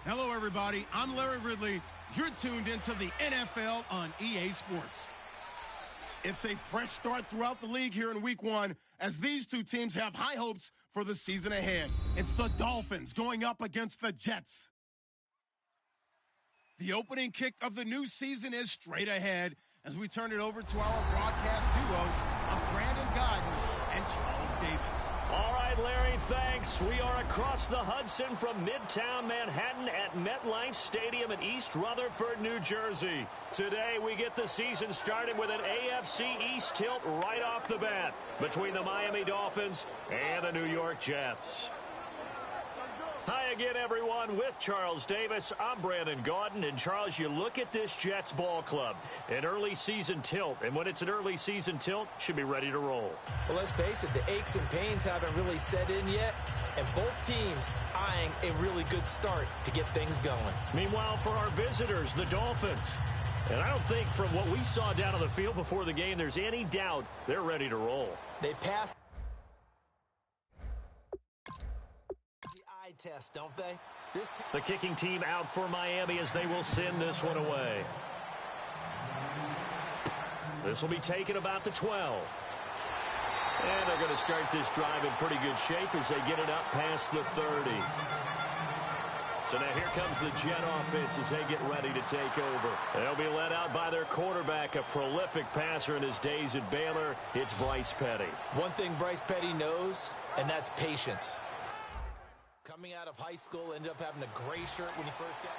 Hello, everybody. I'm Larry Ridley. You're tuned into the NFL on EA Sports. It's a fresh start throughout the league here in Week 1 as these two teams have high hopes for the season ahead. It's the Dolphins going up against the Jets. The opening kick of the new season is straight ahead as we turn it over to our broadcast duos of Brandon Gaudin and Charles Davis. All right, Larry, thanks. We are across the Hudson from Midtown Manhattan at MetLife Stadium in East Rutherford, New Jersey. Today, we get the season started with an AFC East tilt right off the bat between the Miami Dolphins and the New York Jets. Hi again, everyone. With Charles Davis, I'm Brandon Gaudin. And, Charles, you look at this Jets ball club, an early season tilt. And when it's an early season tilt, should be ready to roll. Well, let's face it, the aches and pains haven't really set in yet. And both teams eyeing a really good start to get things going. Meanwhile, for our visitors, the Dolphins. And I don't think from what we saw down on the field before the game, there's any doubt they're ready to roll. They passed test, don't they? The kicking team out for Miami as they will send this one away. This will be taken about the 12. And they're going to start this drive in pretty good shape as they get it up past the 30. So now here comes the Jet offense as they get ready to take over. They'll be led out by their quarterback, a prolific passer in his days at Baylor. It's Bryce Petty. One thing Bryce Petty knows, and that's patience. Coming out of high school, ended up having a gray shirt when he first got...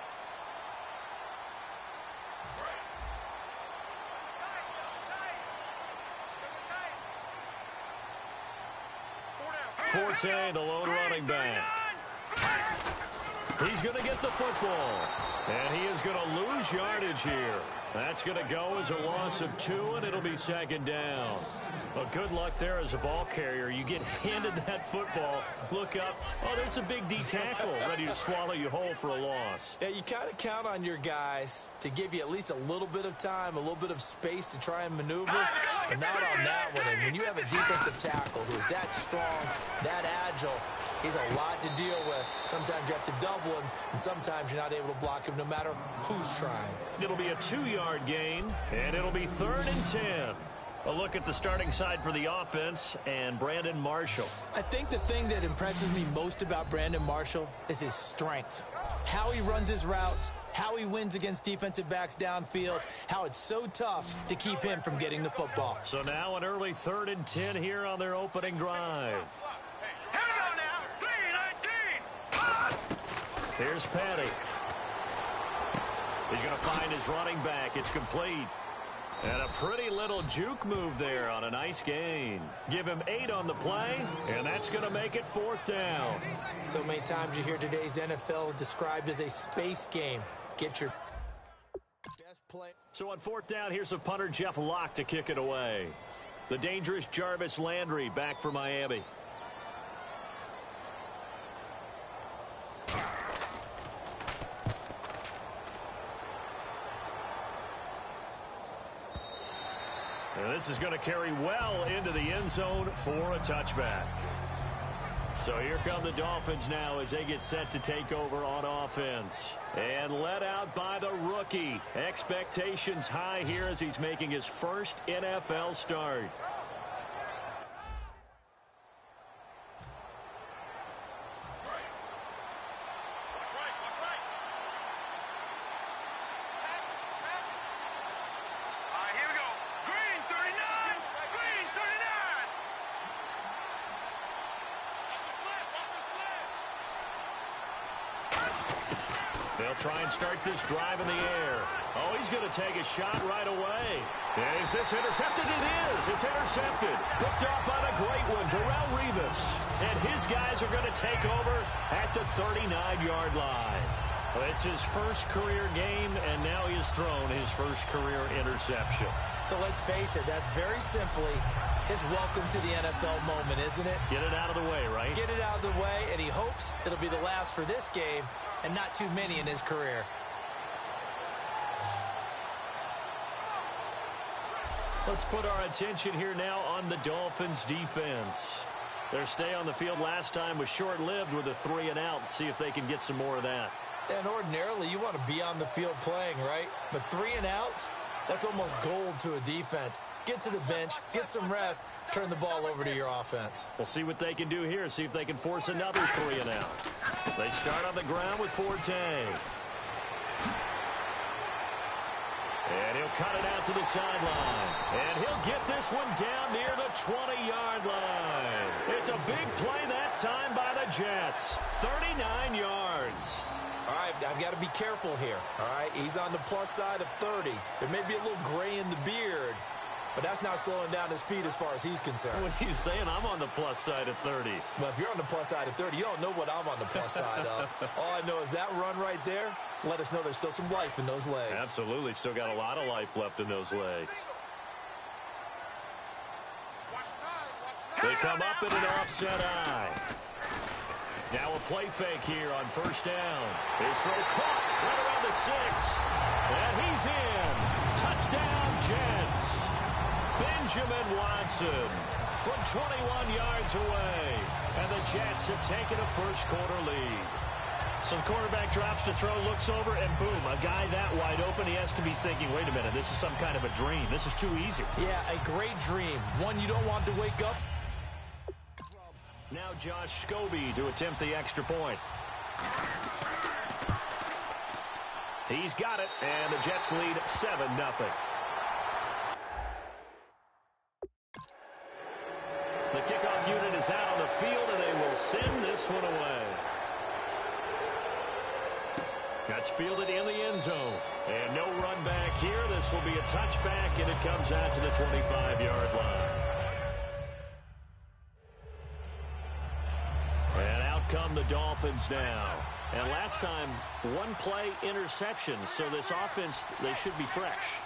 Forte, the lone running back. He's going to get the football. And he is going to lose yardage here. That's going to go as a loss of 2, and it'll be second down. Well, good luck there as a ball carrier. You get handed that football, look up, oh, there's a big D tackle ready to swallow you whole for a loss. Yeah, you kind of count on your guys to give you at least a little bit of time, a little bit of space to try and maneuver, but not on that one. And when you have a defensive tackle who's that strong, that agile, he's a lot to deal with. Sometimes you have to double him, and sometimes you're not able to block him no matter who's trying. It'll be a 2-yard gain, and it'll be 3rd and 10. A look at the starting side for the offense and Brandon Marshall. I think the thing that impresses me most about Brandon Marshall is his strength. How he runs his routes, how he wins against defensive backs downfield, how it's so tough to keep him from getting the football. So now an early 3rd and 10 here on their opening drive. Here's Petty. He's going to find his running back. It's complete. And a pretty little juke move there on a nice gain. Give him 8 on the play, and that's going to make it 4th down. So many times you hear today's NFL described as a space game. Get your best play. So on 4th down, here's a punter, Jeff Locke, to kick it away. The dangerous Jarvis Landry back for Miami. And this is going to carry well into the end zone for a touchback. So here come the Dolphins now as they get set to take over on offense. And led out by the rookie. Expectations high here as he's making his first NFL start. They'll try and start this drive in the air. Oh, he's going to take a shot right away. Is this intercepted? It is. It's intercepted. Picked off by the great one, Darrelle Revis. And his guys are going to take over at the 39-yard line. It's his first career game, and now he has thrown his first career interception. So let's face it, that's very simply his welcome to the NFL moment, isn't it? Get it out of the way, right? Get it out of the way, and he hopes it'll be the last for this game and not too many in his career. Let's put our attention here now on the Dolphins defense. Their stay on the field last time was short-lived with a 3-and-out. See if they can get some more of that. And ordinarily, you want to be on the field playing, right? But 3 and outs, that's almost gold to a defense. Get to the bench, get some rest, turn the ball over to your offense. We'll see what they can do here, see if they can force another 3 and out. They start on the ground with Forte. And he'll cut it out to the sideline. And he'll get this one down near the 20-yard line. It's a big play that time by the Jets. 39 yards. All right, I've got to be careful here. All right, he's on the plus side of 30. There may be a little gray in the beard, but that's not slowing down his feet as far as he's concerned. When he's saying I'm on the plus side of 30. Well, if you're on the plus side of 30, you don't know what I'm on the plus side of. All I know is that run right there, let us know there's still some life in those legs. Absolutely, still got a lot of life left in those legs. They come up in an offset eye. Now a play fake here on first down. His throw caught right around the 6. And he's in. Touchdown, Jets. Benjamin Watson from 21 yards away. And the Jets have taken a first-quarter lead. So the quarterback drops to throw, looks over, and boom, a guy that wide open, he has to be thinking, wait a minute, this is some kind of a dream. This is too easy. Yeah, a great dream. One you don't want to wake up. Now Josh Scobie to attempt the extra point. He's got it, and the Jets lead 7-0. The kickoff unit is out on the field, and they will send this one away. That's fielded in the end zone. And no run back here. This will be a touchback, and it comes out to the 25-yard line. And out come the Dolphins now. And last time, one play interception. So this offense, they should be fresh.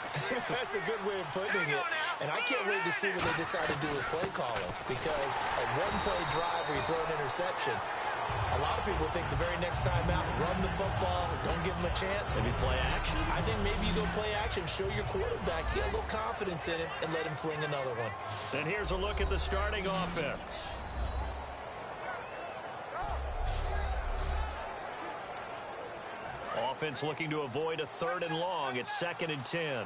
That's a good way of putting it. And I can't wait to see what they decide to do with play calling. Because a one-play drive where you throw an interception, a lot of people think the very next time out, run the football, don't give them a chance. Maybe play action? I think maybe you go play action, show your quarterback, get a little confidence in him, and let him fling another one. And here's a look at the starting offense. Offense looking to avoid a 3rd and long. It's 2nd and 10.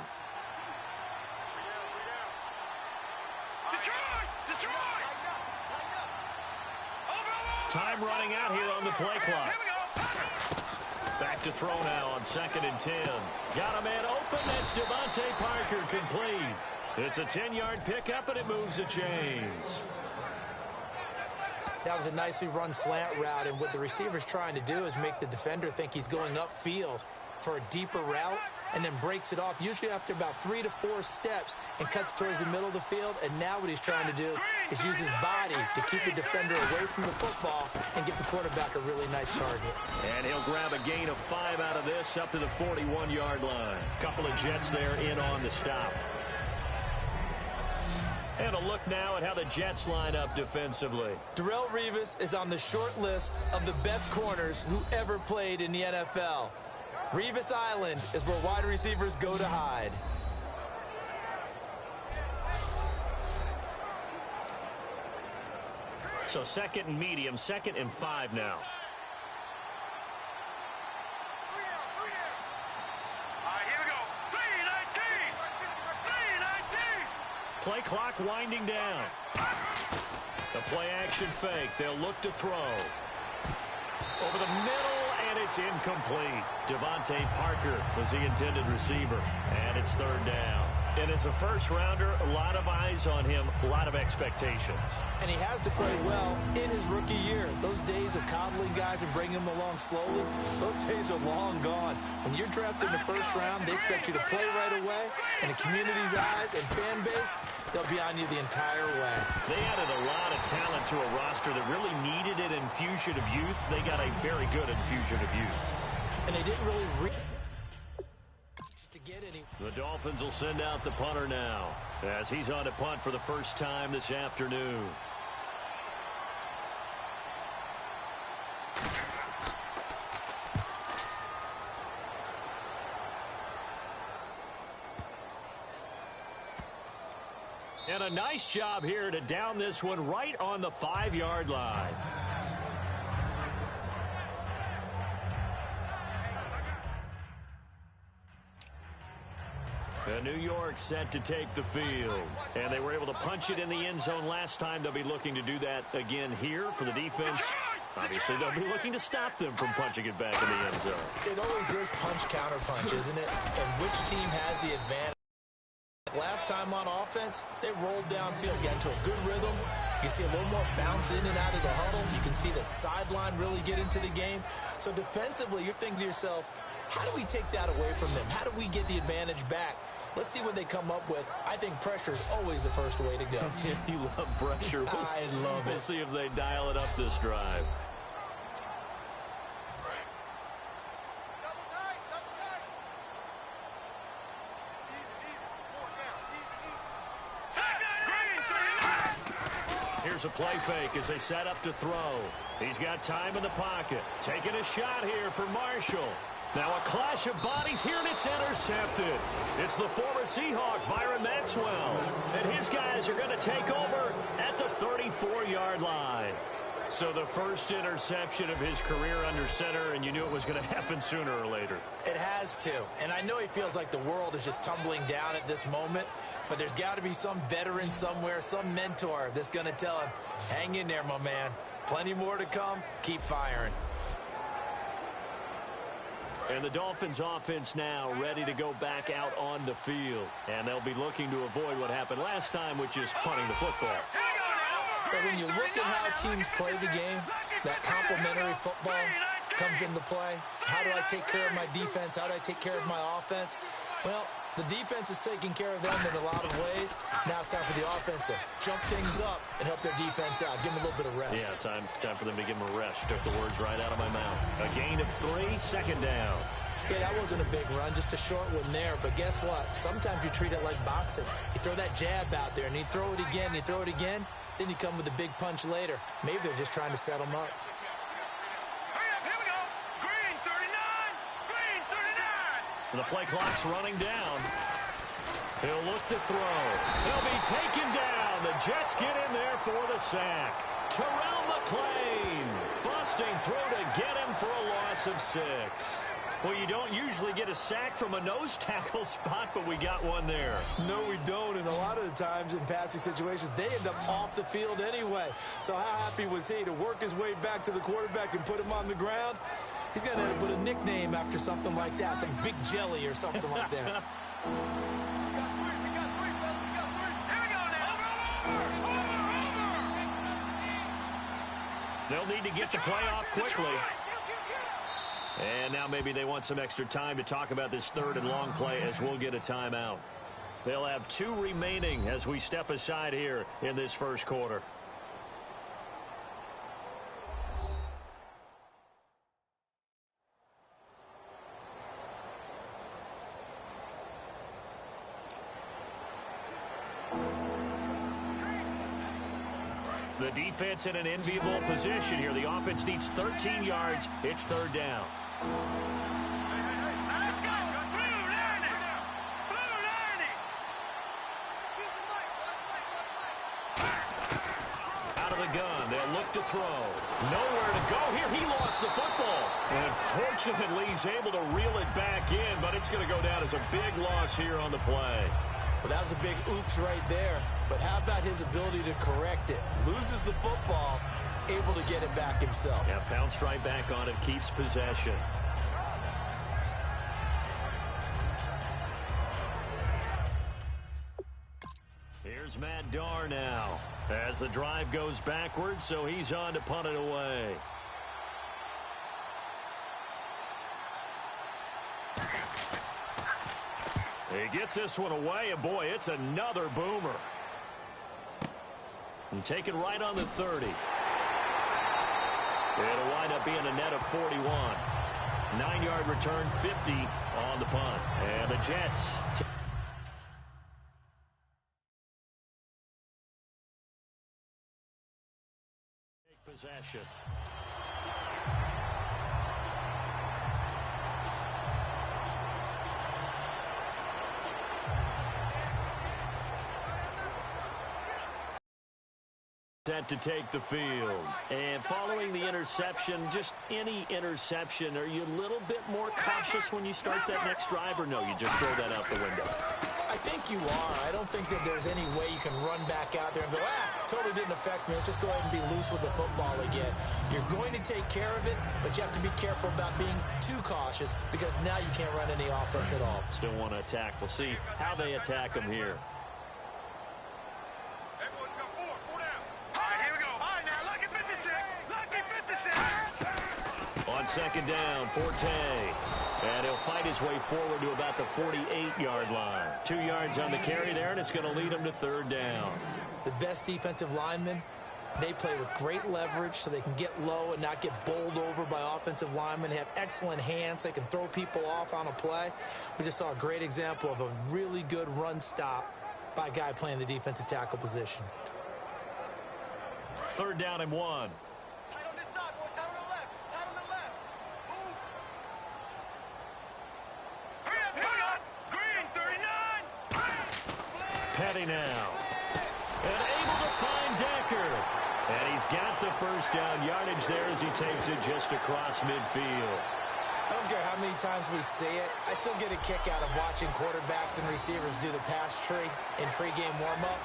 Time running out here on the play clock. Back to throw now on 2nd and 10. Got a man open. That's Devontae Parker complete. It's a 10-yard pickup, and it moves the chains. That was a nicely run slant route, and what the receiver's trying to do is make the defender think he's going upfield for a deeper route and then breaks it off, usually after about 3 to 4 steps, and cuts towards the middle of the field. And now what he's trying to do is use his body to keep the defender away from the football and give the quarterback a really nice target. And he'll grab a gain of 5 out of this up to the 41-yard line. Couple of Jets there in on the stop. And a look now at how the Jets line up defensively. Darrelle Revis is on the short list of the best corners who ever played in the NFL. Revis Island is where wide receivers go to hide. So 2nd and medium, 2nd and 5 now. Play clock winding down. The play action fake. They'll look to throw. Over the middle, and it's incomplete. Devontae Parker was the intended receiver. And it's 3rd down. And as a first-rounder, a lot of eyes on him, a lot of expectations. And he has to play well in his rookie year. Those days of coddling guys and bringing them along slowly, those days are long gone. When you're drafted in the first round, they expect you to play right away. And the community's eyes and fan base, they'll be on you the entire way. They added a lot of talent to a roster that really needed an infusion of youth. They got a very good infusion of youth. And they didn't really to get any. The Dolphins will send out the punter now as he's on to punt for the first time this afternoon. And a nice job here to down this one right on the 5-yard line. New York set to take the field. And they were able to punch it in the end zone last time. They'll be looking to do that again here for the defense. Obviously, they'll be looking to stop them from punching it back in the end zone. It always is punch-counter-punch, isn't it? And which team has the advantage? Last time on offense, they rolled downfield, got into a good rhythm. You can see a little more bounce in and out of the huddle. You can see the sideline really get into the game. So defensively, you're thinking to yourself, how do we take that away from them? How do we get the advantage back? Let's see what they come up with. I think pressure is always the first way to go. You love pressure. I love it. We'll see if they dial it up this drive. Here's a play fake as they set up to throw. He's got time in the pocket. Taking a shot here for Marshall. Now a clash of bodies here, and it's intercepted. It's the former Seahawk, Byron Maxwell. And his guys are going to take over at the 34-yard line. So the first interception of his career under center, and you knew it was going to happen sooner or later. It has to. And I know he feels like the world is just tumbling down at this moment, but there's got to be some veteran somewhere, some mentor that's going to tell him, hang in there, my man. Plenty more to come. Keep firing. And the Dolphins offense now ready to go back out on the field. And they'll be looking to avoid what happened last time, which is punting the football. But when you look at how teams play the game, that complementary football comes into play. How do I take care of my defense? How do I take care of my offense? Well, the defense is taking care of them in a lot of ways. Now it's time for the offense to jump things up and help their defense out. Give them a little bit of rest. Yeah, time for them to give them a rest. Took the words right out of my mouth. A gain of 3, second down. Yeah, that wasn't a big run, just a short one there. But guess what? Sometimes you treat it like boxing. You throw that jab out there, and you throw it again, you throw it again, then you come with a big punch later. Maybe they're just trying to set them up. The play clock's running down. He'll look to throw. He'll be taken down. The Jets get in there for the sack. Terrell McClain busting through to get him for a loss of 6. Well, you don't usually get a sack from a nose tackle spot, but we got one there. No, we don't, and a lot of the times in passing situations, they end up off the field anyway. So how happy was he to work his way back to the quarterback and put him on the ground? He's going to end up with a nickname after something like that, some Big Jelly or something like that. They'll need to get the play off quickly. And now maybe they want some extra time to talk about this third and long play as we'll get a timeout. They'll have 2 remaining as we step aside here in this first quarter. The defense in an enviable position here. The offense needs 13 yards. It's third down. Let's go. Blue 90. Blue 90. Out of the gun. They'll look to throw. Nowhere to go here. He lost the football. And fortunately, he's able to reel it back in, but it's going to go down as a big loss here on the play. Well, that was a big oops right there. But how about his ability to correct it? Loses the football, able to get it back himself. Yeah, pounced right back on it, keeps possession. Here's Matt Darr now as the drive goes backwards, so he's on to punt it away. He gets this one away, and boy, it's another boomer. And take it right on the 30. It'll wind up being a net of 41. 9-yard return, 50 on the punt. And the Jets take possession. that to take the field. And following the interception, just any interception, are you a little bit more cautious when you start that next drive, or no, you just throw that out the window? I think you are. I don't think that there's any way you can run back out there and go, totally didn't affect me. Let's just go ahead and be loose with the football again. You're going to take care of it, but you have to be careful about being too cautious because now you can't run any offense at all. Still want to attack. We'll see how they attack them here. On second down, Forte. And he'll fight his way forward to about the 48-yard line. 2 yards on the carry there, and it's going to lead him to third down. The best defensive linemen, they play with great leverage so they can get low and not get bowled over by offensive linemen. They have excellent hands. They can throw people off on a play. We just saw a great example of a really good run stop by a guy playing the defensive tackle position. Third down and 1. Petty now. And able to find Decker. And he's got the first down yardage there as he takes it just across midfield. I don't care how many times we see it. I still get a kick out of watching quarterbacks and receivers do the pass tree in pregame warm-up.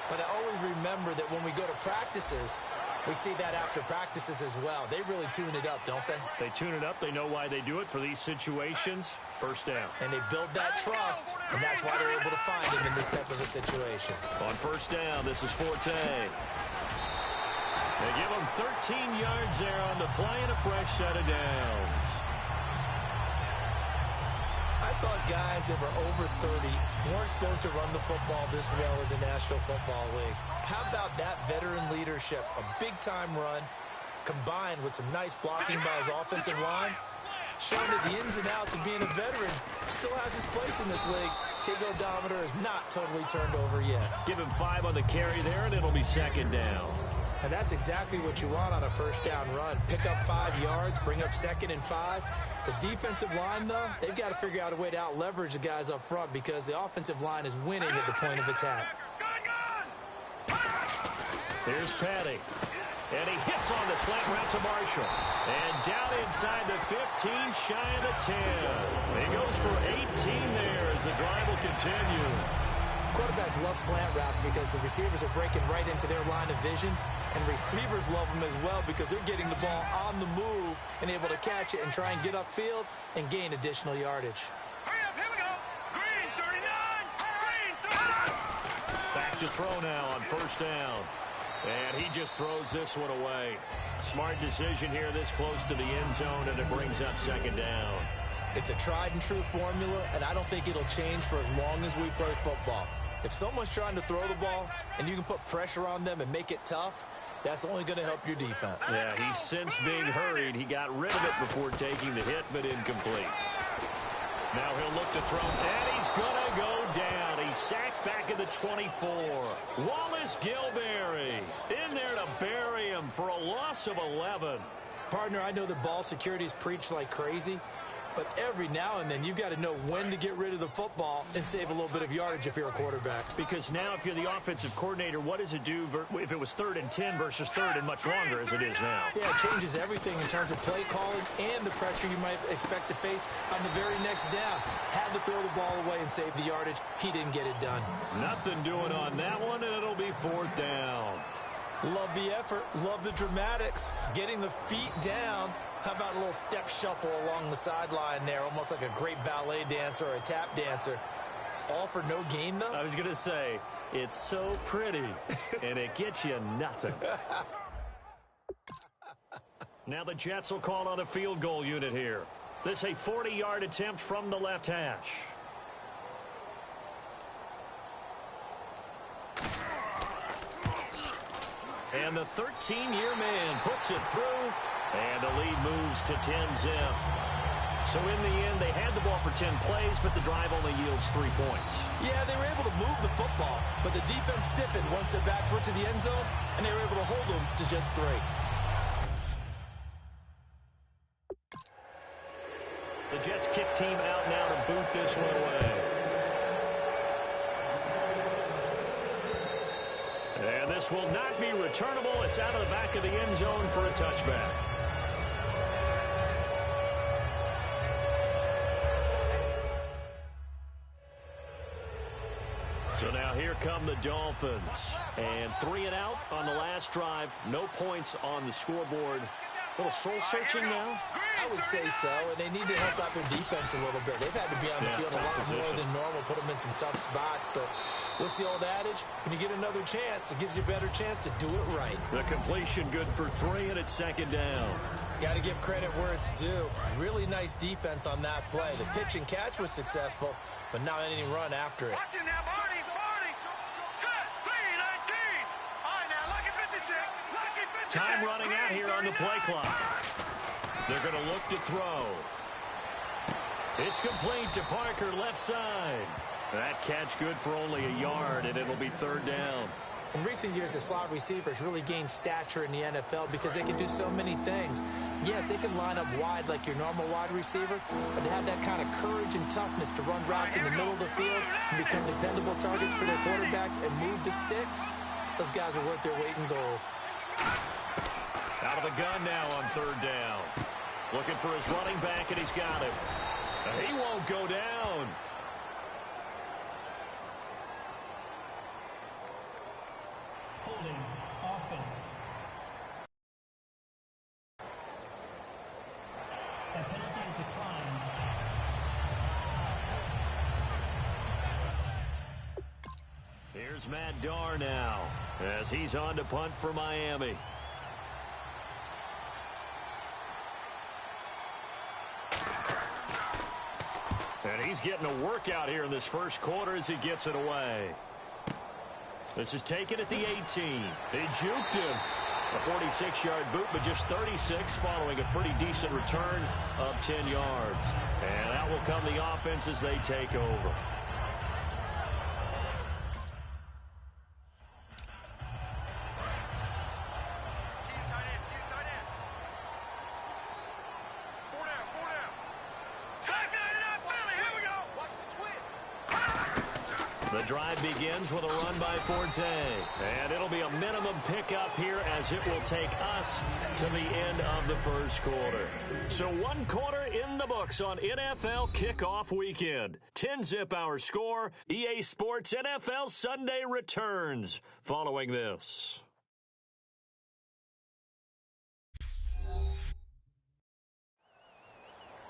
But I always remember that when we go to practices, we see that after practices as well. They really tune it up, don't they? They tune it up. They know why they do it for these situations. First down. And they build that trust, and that's why they're able to find him in this type of a situation. On first down, this is Forte. They give him 13 yards there on the play and a fresh set of downs. I thought guys that were over 30 weren't supposed to run the football this well in the National Football League. How about that veteran leadership? A big-time run combined with some nice blocking by his offensive line, showing that the ins and outs of being a veteran still has his place in this league. His odometer is not totally turned over yet. Give him 5 on the carry there, and it'll be second down. And that's exactly what you want on a first down run. Pick up 5 yards, bring up 2nd and 5. The defensive line, though, they've got to figure out a way to out-leverage the guys up front because the offensive line is winning at the point of attack. Here's Petty. And he hits on the slant route to Marshall. And down inside the 15, shy of the 10. He goes for 18 there as the drive will continue. Quarterbacks love slant routes because the receivers are breaking right into their line of vision, and receivers love them as well because they're getting the ball on the move and able to catch it and try and get upfield and gain additional yardage. Hurry up, here we go. Green 39. Green 39. Back to throw now on first down. And he just throws this one away. Smart decision here this close to the end zone, and it brings up second down. It's a tried-and-true formula, and I don't think it'll change for as long as we play football. If someone's trying to throw the ball and you can put pressure on them and make it tough, that's only going to help your defense. Yeah, he's since being hurried. He got rid of it before taking the hit, but incomplete. Now he'll look to throw, and he's going to go down. He's sacked back at the 24. Wallace Gilberry in there to bury him for a loss of 11. Partner, I know the ball security is preached like crazy, but every now and then you've got to know when to get rid of the football and save a little bit of yardage if you're a quarterback. Because now if you're the offensive coordinator, what does it do if it was 3rd and 10 versus 3rd and much longer as it is now? Yeah, it changes everything in terms of play calling and the pressure you might expect to face on the very next down. Had to throw the ball away and save the yardage. He didn't get it done. Nothing doing on that one, and it'll be 4th down. Love the effort. Love the dramatics. Getting the feet down. How about a little step shuffle along the sideline there, almost like a great ballet dancer or a tap dancer. All for no gain, though? I was going to say, it's so pretty, and it gets you nothing. Now the Jets will call on a field goal unit here. This is a 40-yard attempt from the left hash. And the 13-year man puts it through. And the lead moves to 10-zip. So in the end, they had the ball for 10 plays, but the drive only yields 3 points. Yeah, they were able to move the football, but the defense stiffened once their backs went to the end zone, and they were able to hold them to just 3. The Jets kick team out now to boot this one away. And this will not be returnable. It's out of the back of the end zone for a touchback. So now here come the Dolphins. And 3 and out on the last drive. No points on the scoreboard. A little soul-searching now? I would say so, and they need to help out their defense a little bit. They've had to be on the field a lot more than normal, put them in some tough spots. But what's the old adage? When you get another chance, it gives you a better chance to do it right. The completion good for 3, and it's second down. Got to give credit where it's due. Really nice defense on that play. The pitch and catch was successful, but not any run after it. Watching now, Barney. Set, 3-19. All right, now, lucky 56. Lucky 56. Time running out here on the play clock. They're going to look to throw. It's complete to Parker, left side. That catch good for only a yard, and it'll be third down. In recent years, the slot receivers really gained stature in the NFL because they can do so many things. Yes, they can line up wide like your normal wide receiver, but to have that kind of courage and toughness to run routes in the middle of the field and become dependable targets for their quarterbacks and move the sticks, those guys are worth their weight in gold. Out of the gun now on third down. Looking for his running back, and he's got it. He won't go down. Holding offense. That penalty is declined. Here's Matt Darr now as he's on to punt for Miami. And he's getting a workout here in this first quarter as he gets it away. This is taken at the 18. They juked him. A 46-yard boot, but just 36 following a pretty decent return of 10 yards. And out will come the offense as they take over. The drive begins with a run by Forte. And it'll be a minimum pickup here as it will take us to the end of the first quarter. So 1 quarter in the books on NFL Kickoff Weekend. 10-zip our score. EA Sports NFL Sunday returns following this.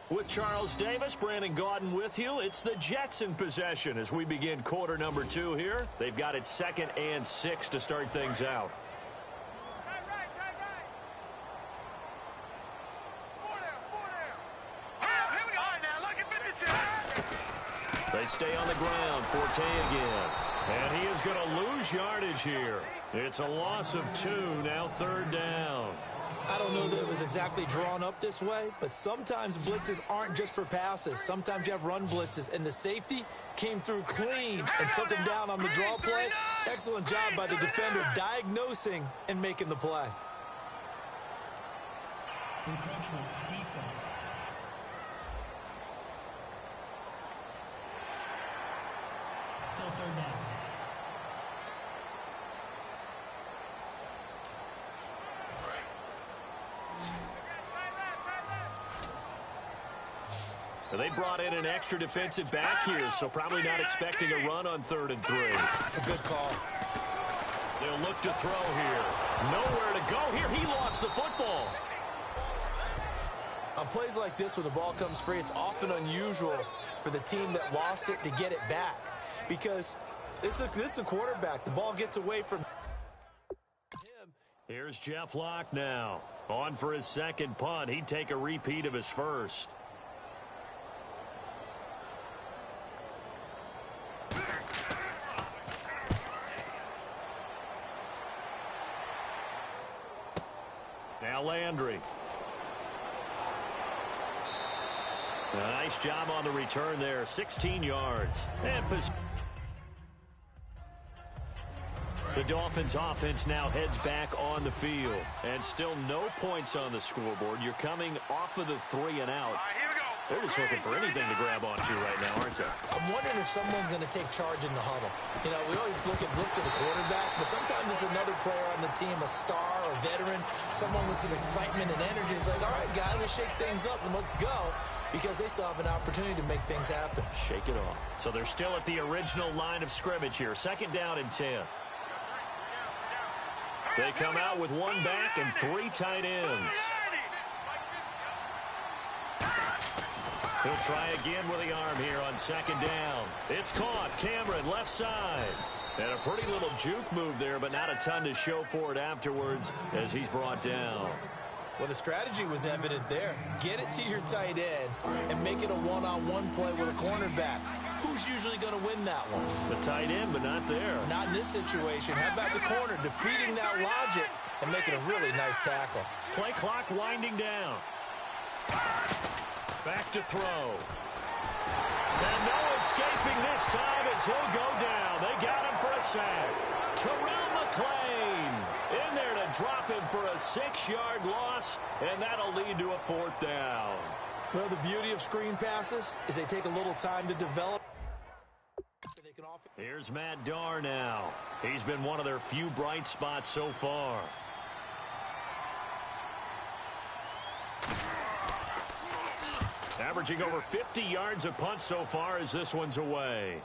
With Charles Davis, Brandon Gaudin with you. It's the Jets in possession as we begin quarter number 2 here. They've got it 2nd and 6 to start things out. They stay on the ground. Forte again. And he is going to lose yardage here. It's a loss of 2, now third down. I don't know that it was exactly drawn up this way, but sometimes blitzes aren't just for passes. Sometimes you have run blitzes, and the safety came through clean and took him down on the draw play. Excellent job by the defender diagnosing and making the play. Encroachment defense. Still third down. They brought in an extra defensive back here, so probably not expecting a run on 3rd and 3. A good call. They'll look to throw here. Nowhere to go here. He lost the football. On plays like this, when the ball comes free, it's often unusual for the team that lost it to get it back. Because this is the quarterback. The ball gets away from him. Here's Jeff Locke now. On for his second punt. He'd take a repeat of his first. Now Landry. A nice job on the return there. 16 yards. And the Dolphins offense now heads back on the field. And still no points on the scoreboard. You're coming off of the 3 and out. All right, here we go. They're just looking for anything to grab onto right now, aren't they? I'm wondering if someone's going to take charge in the huddle. You know, we always look to the quarterback, but sometimes it's another player on the team, a star or veteran, someone with some excitement and energy. It's like, all right, guys, let's shake things up and let's go, because they still have an opportunity to make things happen. Shake it off. So they're still at the original line of scrimmage here. 2nd down and 10. They come out with 1 back and 3 tight ends. He'll try again with the arm here on 2nd down. It's caught. Cameron, left side. And a pretty little juke move there, but not a ton to show for it afterwards as he's brought down. Well, the strategy was evident there. Get it to your tight end and make it a one-on-one play with a cornerback. Who's usually going to win that one? The tight end, but not there. Not in this situation. How about the corner defeating that logic and making a really nice tackle? Play clock winding down. Back to throw. And no escaping this time as he'll go down. They got him for a sack. Terrell McClain in there to drop him for a 6-yard loss, and that'll lead to a 4th down. Well, the beauty of screen passes is they take a little time to develop. Here's Matt Darr now. He's been one of their few bright spots so far. Averaging over 50 yards a punt so far as this one's away.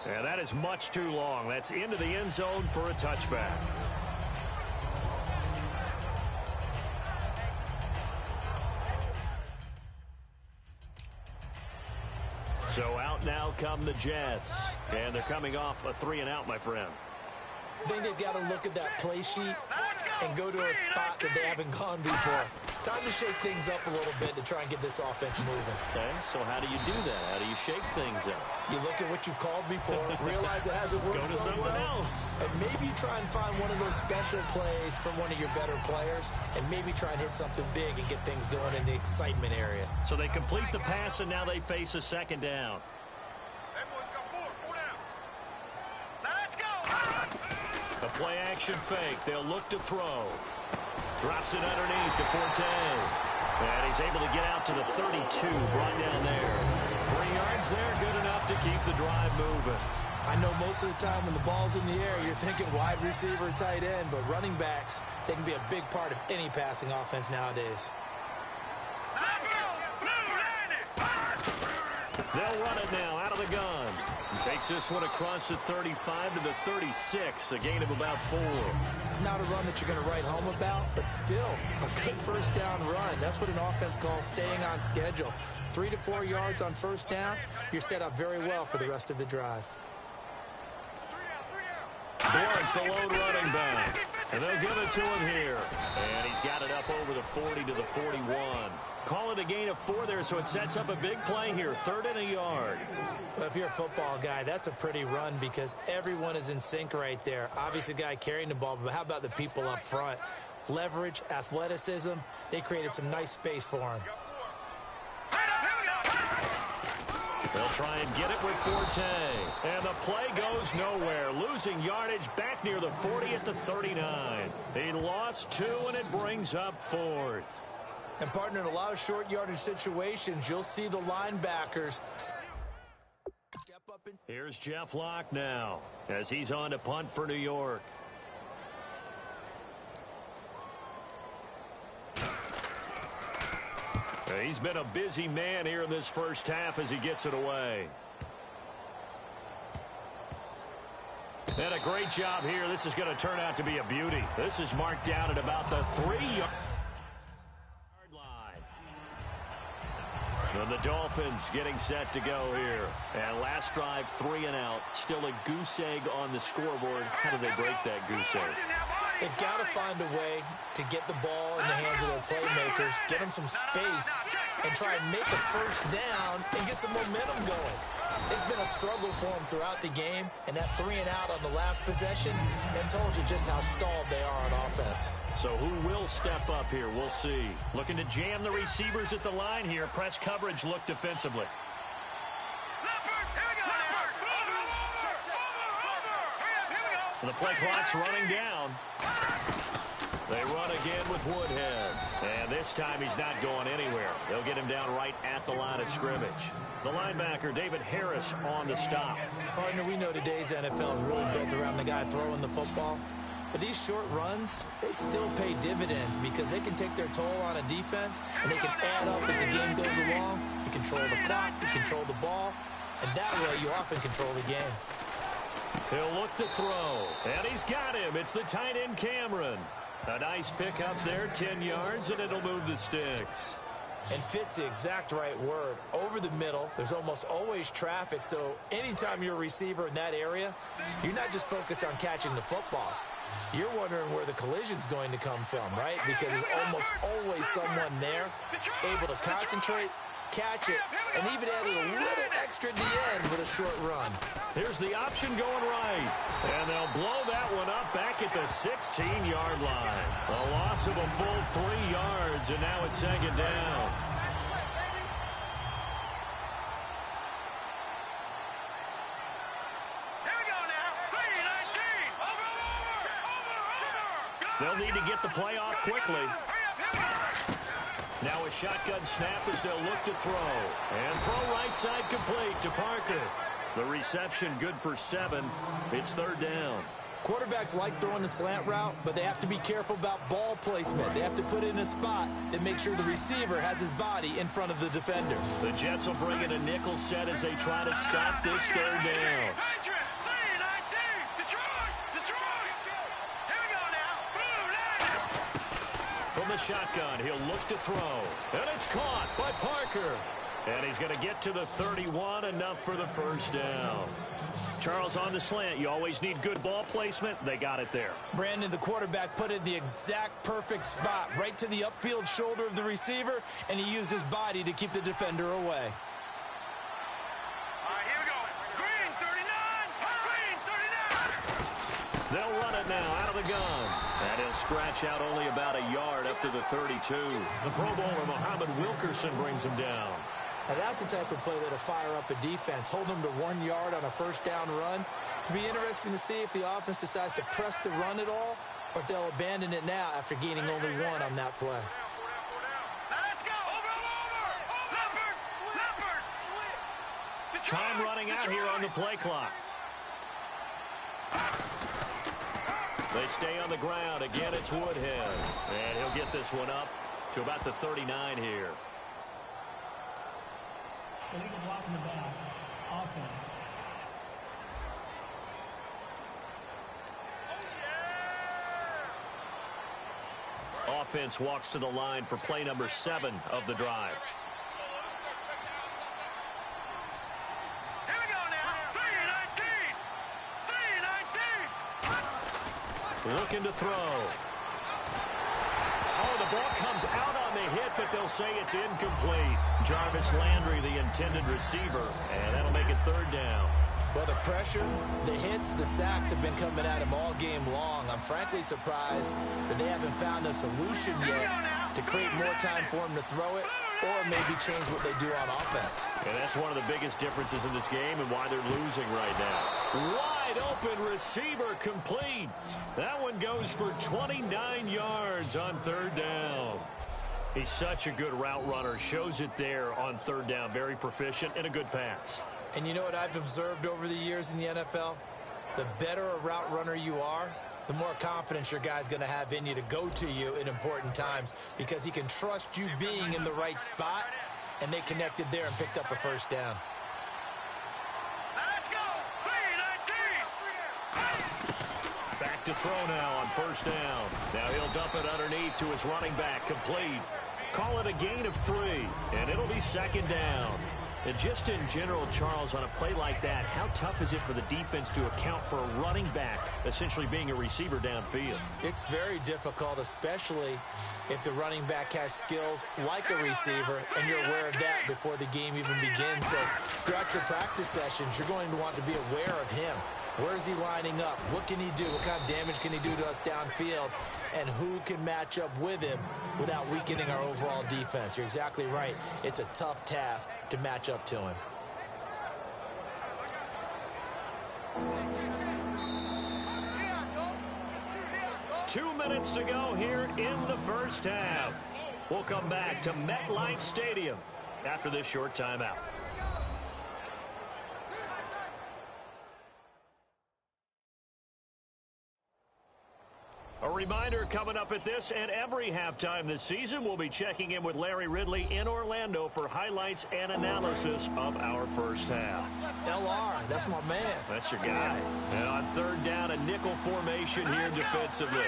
And that is much too long. That's into the end zone for a touchback. So out now come the Jets. And they're coming off a 3-and-out, my friend. I think they've got to look at that play sheet and go to a spot that they haven't gone before. Time to shake things up a little bit to try and get this offense moving. Okay, so how do you do that? How do you shake things up? You look at what you've called before, realize it hasn't worked Go to something else. and maybe try and find one of those special plays from one of your better players, and maybe try and hit something big and get things going in the excitement area. So they complete the pass, and now they face a 2nd down. A play-action fake. They'll look to throw. Drops it underneath to Forte. And he's able to get out to the 32, brought down there. 3 yards there, good enough to keep the drive moving. I know most of the time when the ball's in the air, you're thinking wide receiver, tight end, but running backs, they can be a big part of any passing offense nowadays. They'll run it now out of the gun. And takes this one across the 35 to the 36, a gain of about 4. Not a run that you're going to write home about, but still a good first down run. That's what an offense calls staying on schedule. 3 to 4 yards on first down, you're set up very well for the rest of the drive. Blunt, the lone running back. And they'll give it to him here. And he's got it up over the 40 to the 41. Call it a gain of 4 there, so it sets up a big play here. 3rd and a yard. Well, if you're a football guy, that's a pretty run because everyone is in sync right there. Obviously, the guy carrying the ball, but how about the people up front? Leverage, athleticism, they created some nice space for him. They'll try and get it with Forte. And the play goes nowhere. Losing yardage back near the 40 at the 39. He lost 2, and it brings up 4th. And, partner, in a lot of short yardage situations, you'll see the linebackers step up. Here's Jeff Locke now as he's on to punt for New York. He's been a busy man here in this first half as he gets it away. And a great job here. This is going to turn out to be a beauty. This is marked down at about the 3-yard line. And the Dolphins getting set to go here. And last drive, 3 and out. Still a goose egg on the scoreboard. How do they break that goose egg? They've got to find a way to get the ball in the hands of their playmakers, get them some space, and try and make a first down and get some momentum going. It's been a struggle for them throughout the game, and that 3 and out on the last possession, that told you just how stalled they are on offense. So who will step up here? We'll see. Looking to jam the receivers at the line here. Press coverage look defensively. The play clock's running down. They run again with Woodhead. And this time he's not going anywhere. They'll get him down right at the line of scrimmage. The linebacker, David Harris, on the stop. Partner, we know today's NFL is really built around the guy throwing the football. But these short runs, they still pay dividends because they can take their toll on a defense, and they can add up as the game goes along. You control the clock, you control the ball, and that way you often control the game. He'll look to throw, and he's got him. It's the tight end, Cameron. A nice pick up there, 10 yards, and it'll move the sticks. And fit's the exact right word. Over the middle, there's almost always traffic, so anytime you're a receiver in that area, you're not just focused on catching the football. You're wondering where the collision's going to come from, right? Because there's almost always someone there able to concentrate, catch it, and even add a little extra at the end with a short run. Here's the option going right. And they'll blow that one up back at the 16-yard line. A loss of a full 3 yards, and now it's second down. Here we go now. 3-19. Over. They'll need to get the play off quickly. Hurry up. Now a shotgun snap as they'll look to throw. And throw right side complete to Parker. The reception good for 7. It's third down. Quarterbacks like throwing the slant route, but they have to be careful about ball placement. They have to put it in a spot that makes sure the receiver has his body in front of the defender. The Jets will bring in a nickel set as they try to stop this third down. 3-19. Detroit. Here we go now. Blue, From the shotgun, he'll look to throw. And it's caught by Parker. And he's going to get to the 31, enough for the first down. Charles, on the slant, you always need good ball placement. They got it there. Brandon, the quarterback, put it in the exact perfect spot, right to the upfield shoulder of the receiver, and he used his body to keep the defender away. All right, here we go. Green 39. They'll run it now out of the gun. And he'll scratch out only about a yard up to the 32. The Pro Bowler, Muhammad Wilkerson, brings him down. Now that's the type of play that'll fire up a defense, hold them to 1 yard on a first down run. It'll be interesting to see if the offense decides to press the run at all, or if they'll abandon it now after gaining only 1 on that play. Now let's go. Over. Leopard. Time running out here on the play clock. They stay on the ground. Again, it's Woodhead. And he'll get this one up to about the 39 here. Illegal block in the back. Offense. Offense walks to the line for play number 7 of the drive. Here we go now. 3-19. Looking to throw. Oh, the ball comes out on the hit, but they'll say it's incomplete. Jarvis Landry, the intended receiver, and that'll make it third down. Well, the pressure, the hits, the sacks have been coming at him all game long. I'm frankly surprised that they haven't found a solution yet to create more time for him to throw it or maybe change what they do on offense. And that's one of the biggest differences in this game and why they're losing right now. Wide open receiver complete. That one goes for 29 yards on third down. He's such a good route runner. Shows it there on third down. Very proficient and a good pass. And you know what I've observed over the years in the NFL? The better a route runner you are, the more confidence your guy's going to have in you to go to you in important times because he can trust you being in the right spot, and they connected there and picked up a first down. Let's go. 3-19. Back to throw now on first down. Now he'll dump it underneath to his running back. Complete. Call it a gain of 3, and it'll be second down. And just in general, Charles, on a play like that, how tough is it for the defense to account for a running back essentially being a receiver downfield? It's very difficult, especially if the running back has skills like a receiver, and you're aware of that before the game even begins. So throughout your practice sessions, you're going to want to be aware of him. Where is he lining up? What can he do? What kind of damage can he do to us downfield? And who can match up with him without weakening our overall defense? You're exactly right. It's a tough task to match up to him. 2 minutes to go here in the first half. We'll come back to MetLife Stadium after this short timeout. A reminder coming up at this and every halftime this season, we'll be checking in with Larry Ridley in Orlando for highlights and analysis of our first half. LR, that's my man. That's your guy. And on third down, a nickel formation here defensively.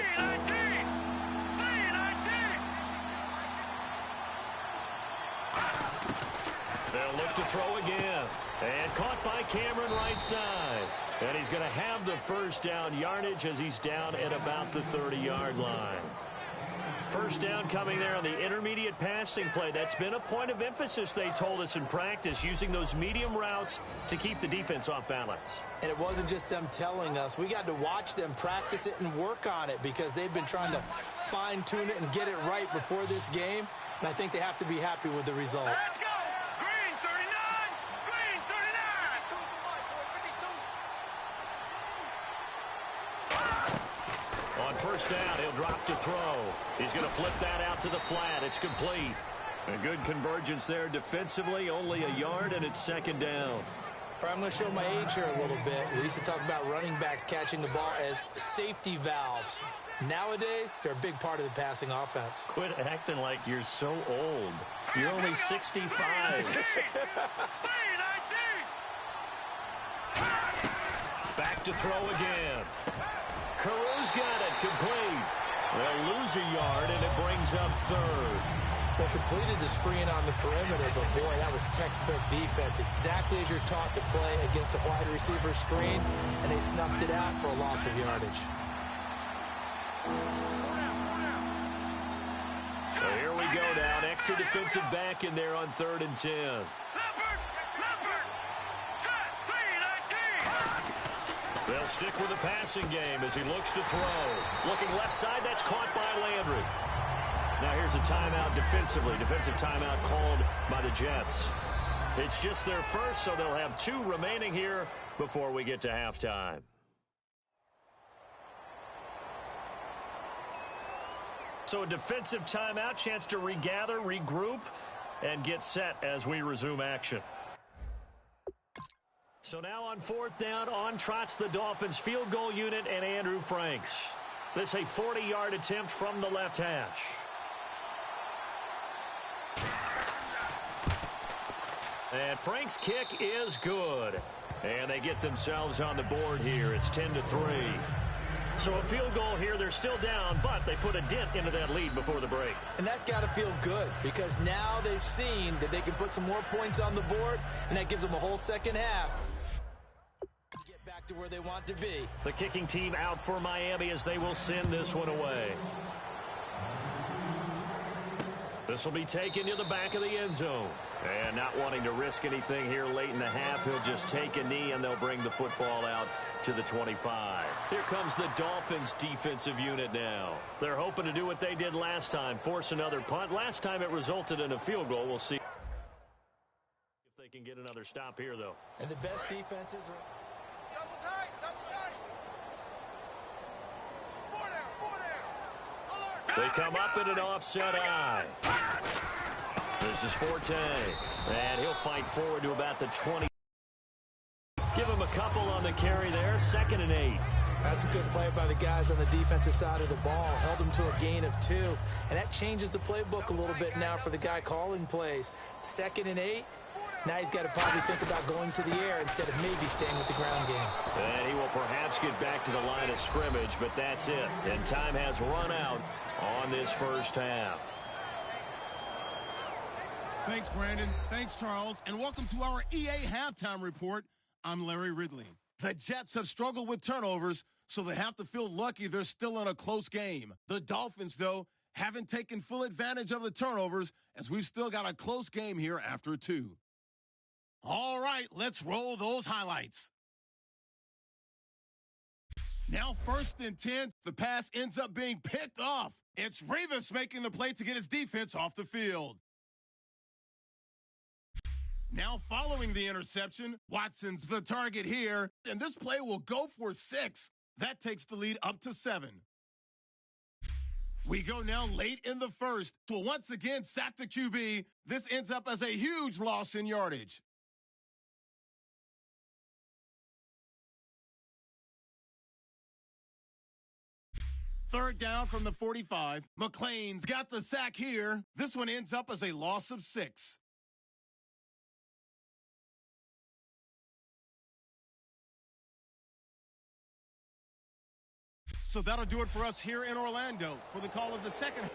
They'll look to throw again. And caught by Cameron right side. And he's going to have the first down yardage as he's down at about the 30-yard line. First down coming there on the intermediate passing play. That's been a point of emphasis, they told us in practice, using those medium routes to keep the defense off balance. And it wasn't just them telling us. We got to watch them practice it and work on it because they've been trying to fine-tune it and get it right before this game. And I think they have to be happy with the result. Let's go! Green 39! Green 39! On first down, he'll drop to throw. He's going to flip that out to the flat. It's complete. A good convergence there defensively, only a yard, and it's second down. I'm going to show my age here a little bit. We used to talk about running backs catching the ball as safety valves. Nowadays, they're a big part of the passing offense. Quit acting like you're so old. You're only 65. Back to throw again. Carew's got it complete. They'll lose a yard, and it brings up third. They completed the screen on the perimeter, but boy, that was textbook defense. Exactly as you're taught to play against a wide receiver screen, and they snuffed it out for a loss of yardage. So here we go now. An extra defensive back in there on 3rd and 10. They'll stick with the passing game as he looks to throw. Looking left side, that's caught by Landry. Now here's a timeout defensively. Defensive timeout called by the Jets. It's just their first, so they'll have 2 remaining here before we get to halftime. So a defensive timeout, chance to regather, regroup, and get set as we resume action. So now on 4th down, on trots the Dolphins field goal unit and Andrew Franks. This a 40-yard attempt from the left hash. And Frank's kick is good. And they get themselves on the board here. It's 10-3. So a field goal here. They're still down, but they put a dent into that lead before the break. And that's got to feel good because now they've seen that they can put some more points on the board, and that gives them a whole second half to get back to where they want to be. The kicking team out for Miami as they will send this one away. This will be taken to the back of the end zone. And not wanting to risk anything here late in the half, he'll just take a knee and they'll bring the football out to the 25. Here comes the Dolphins defensive unit now. They're hoping to do what they did last time, force another punt. Last time it resulted in a field goal. We'll see if they can get another stop here, though. And the best defenses are... Double tight, double tight. 4 down, 4 down. Alert. They come up in an offset eye. This is Forte, and he'll fight forward to about the 20. Give him a couple on the carry there, 2nd and 8. That's a good play by the guys on the defensive side of the ball. Held him to a gain of 2, and that changes the playbook a little bit now for the guy calling plays. 2nd and 8. Now he's got to probably think about going to the air instead of maybe staying with the ground game. And he will perhaps get back to the line of scrimmage, but that's it. And time has run out on this first half. Thanks, Brandon. Thanks, Charles. And welcome to our EA Halftime Report. I'm Larry Ridley. The Jets have struggled with turnovers, so they have to feel lucky they're still in a close game. The Dolphins, though, haven't taken full advantage of the turnovers, as we've still got a close game here after 2. All right, let's roll those highlights. Now 1st and 10, the pass ends up being picked off. It's Revis making the play to get his defense off the field. Now following the interception, Watson's the target here, and this play will go for 6. That takes the lead up to 7. We go now late in the first. Will once again sack the QB. This ends up as a huge loss in yardage. Third down from the 45. McLean's got the sack here. This one ends up as a loss of 6. So that'll do it for us here in Orlando for the call of the second.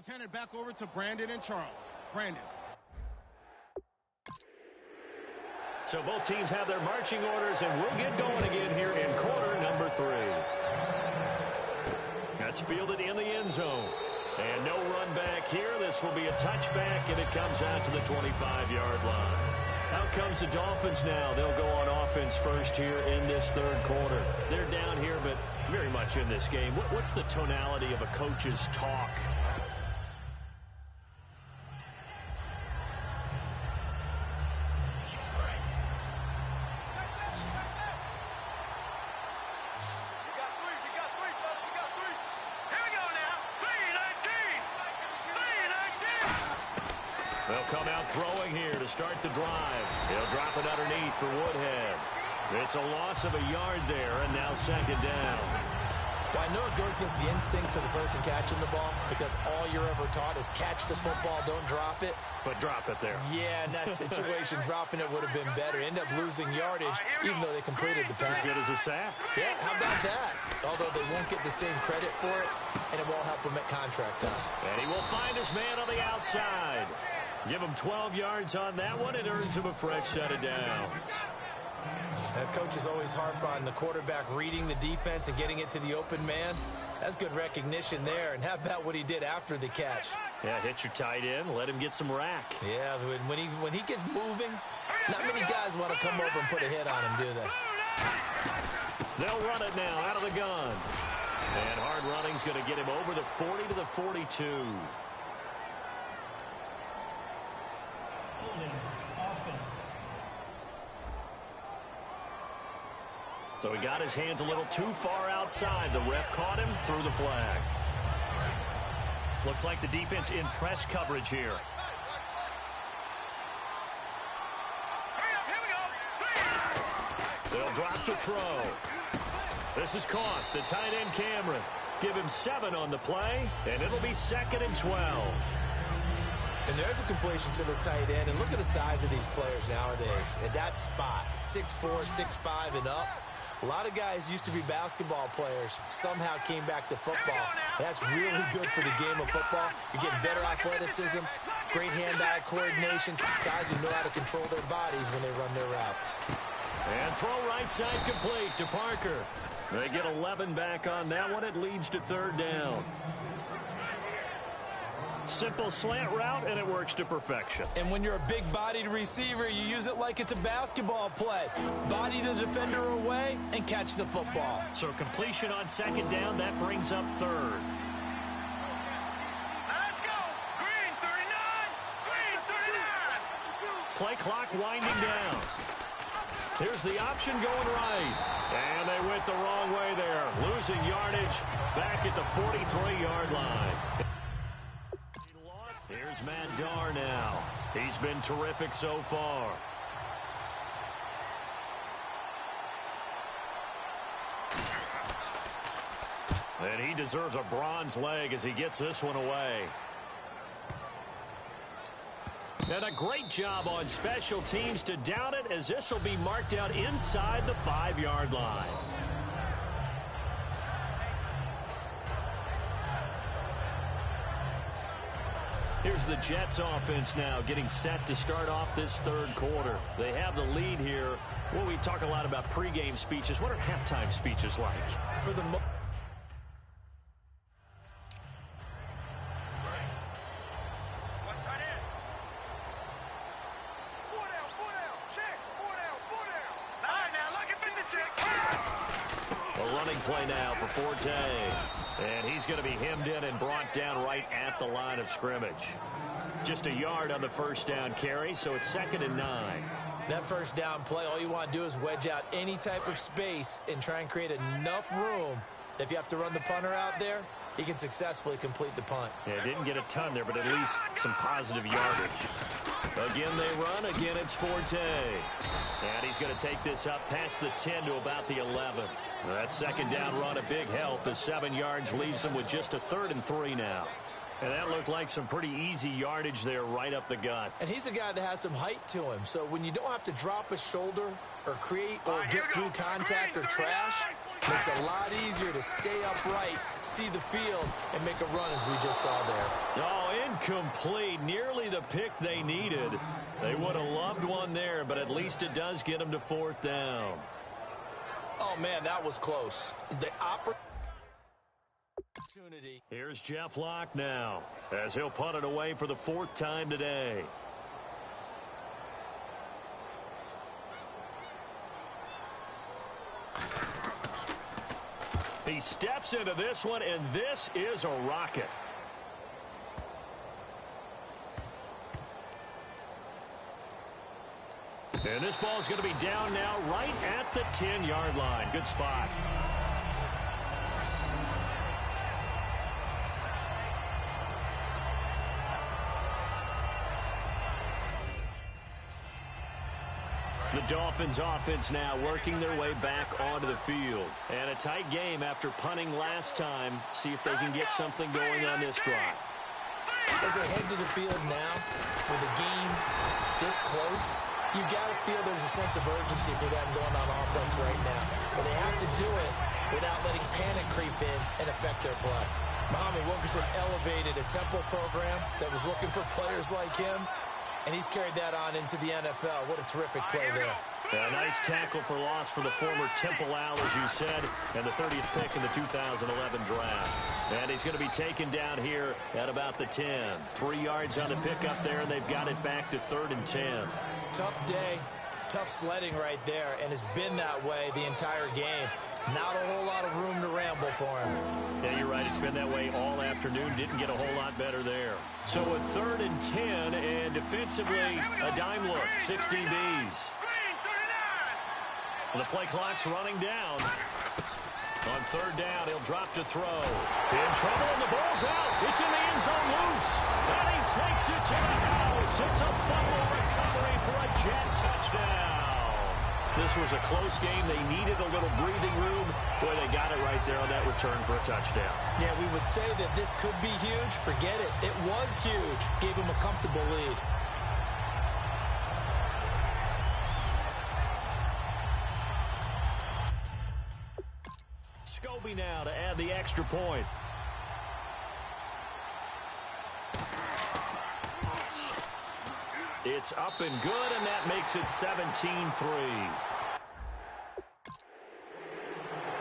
Let's hand it back over to Brandon and Charles. Brandon. So both teams have their marching orders, and we'll get going again here in quarter number 3. That's fielded in the end zone. And no run back here. This will be a touchback, and it comes out to the 25-yard line. Out comes the Dolphins now. They'll go on offense first here in this third quarter. They're down here, but very much in this game. What's the tonality of a coach's talk? They'll come out throwing here to start the drive. They'll drop it underneath for Woodhead. It's a loss of a yard there, and now second down. Well, I know it goes against the instincts of the person catching the ball because all you're ever taught is catch the football, don't drop it. But drop it there. Yeah, in that situation, dropping it would have been better. End up losing yardage, even though they completed the pass. As good as a sack. Yeah, how about that? Although they won't get the same credit for it, and it won't help them at contract time. And he will find his man on the outside. Give him 12 yards on that one. It earns him a fresh set of downs. Coaches always harp on the quarterback reading the defense and getting it to the open man. That's good recognition there. And how about what he did after the catch? Yeah, hit your tight end. Let him get some rack. Yeah, when he gets moving, not many guys want to come over and put a hit on him, do they? They'll run it now out of the gun. And hard running's going to get him over the 40 to the 42. Offense. So he got his hands a little too far outside. The ref caught him, threw the flag. Looks like the defense in press coverage here. They'll drop to throw. This is caught. The tight end Cameron. Give him 7 on the play, and it'll be 2nd and 12. And there's a completion to the tight end. And look at the size of these players nowadays. At that spot, 6'4", 6'5", and up. A lot of guys used to be basketball players, somehow came back to football. That's really good for the game of football. You're getting better athleticism, great hand-eye coordination, guys who know how to control their bodies when they run their routes. And throw right side complete to Parker. They get 11 back on that one. It leads to 3rd down. Simple slant route, and it works to perfection. And when you're a big-bodied receiver, you use it like it's a basketball play. Body the defender away and catch the football. So completion on 2nd down, that brings up 3rd. Let's go! Green 39! Green 39! Play clock winding down. Here's the option going right. And they went the wrong way there. Losing yardage back at the 43-yard line. Here's Matt Darr now. He's been terrific so far. And he deserves a bronze leg as he gets this one away. And a great job on special teams to down it, as this will be marked out inside the 5-yard line. Here's the Jets offense now getting set to start off this 3rd quarter. They have the lead here. Well, we talk a lot about pregame speeches. What are halftime speeches like? For the most play now for Forte. And he's going to be hemmed in and brought down right at the line of scrimmage. Just a yard on the first down carry, so it's 2nd and 9. That first down play, all you want to do is wedge out any type of space and try and create enough room. If you have to run the punter out there, he can successfully complete the punt. Yeah, didn't get a ton there, but at least some positive yardage. Again, they run. Again, it's Forte. And he's going to take this up past the 10 to about the 11. That 2nd down run, a big help, as 7 yards leaves him with just a 3rd and 3 now. And that looked like some pretty easy yardage there right up the gut. And he's a guy that has some height to him. So when you don't have to drop a shoulder or create or get through contact or trash, Makes it a lot easier to stay upright, see the field, and make a run as we just saw there. Oh, incomplete. Nearly the pick they needed. They would have loved one there, but at least it does get them to 4th down. Oh, man, that was close. The opportunity. Here's Jeff Locke now, as he'll punt it away for the 4th time today. He steps into this one, and this is a rocket. And this ball is going to be down now right at the 10-yard line. Good spot. The Dolphins offense now working their way back onto the field. And a tight game after punting last time. See if they can get something going on this drive. As they head to the field now, with the game this close, you've got to feel there's a sense of urgency for them going on offense right now. But they have to do it without letting panic creep in and affect their play. Muhammad Wilkerson elevated a tempo program that was looking for players like him, and he's carried that on into the NFL. What a terrific play there. A nice tackle for loss for the former Temple Owl, as you said, and the 30th pick in the 2011 draft. And he's going to be taken down here at about the 10. 3 yards on the pickup there, and they've got it back to 3rd and 10. Tough day, tough sledding right there, and it's been that way the entire game. Not a whole lot of room to ramble for him. Yeah, you're right. It's been that way all afternoon. Didn't get a whole lot better there. So a 3rd and 10, and defensively, a dime look. 6 DBs. And the play clock's running down. On 3rd down, he'll drop to throw. In trouble, and the ball's out. It's in the end zone loose. And he takes it to the house. It's a fumble recovery for a Jet touchdown. This was a close game. They needed a little breathing room. Boy, they got it right there on that return for a touchdown. Yeah, we would say that this could be huge. Forget it. It was huge. Gave him a comfortable lead. Scobie now to add the extra point. It's up and good, and that makes it 17-3.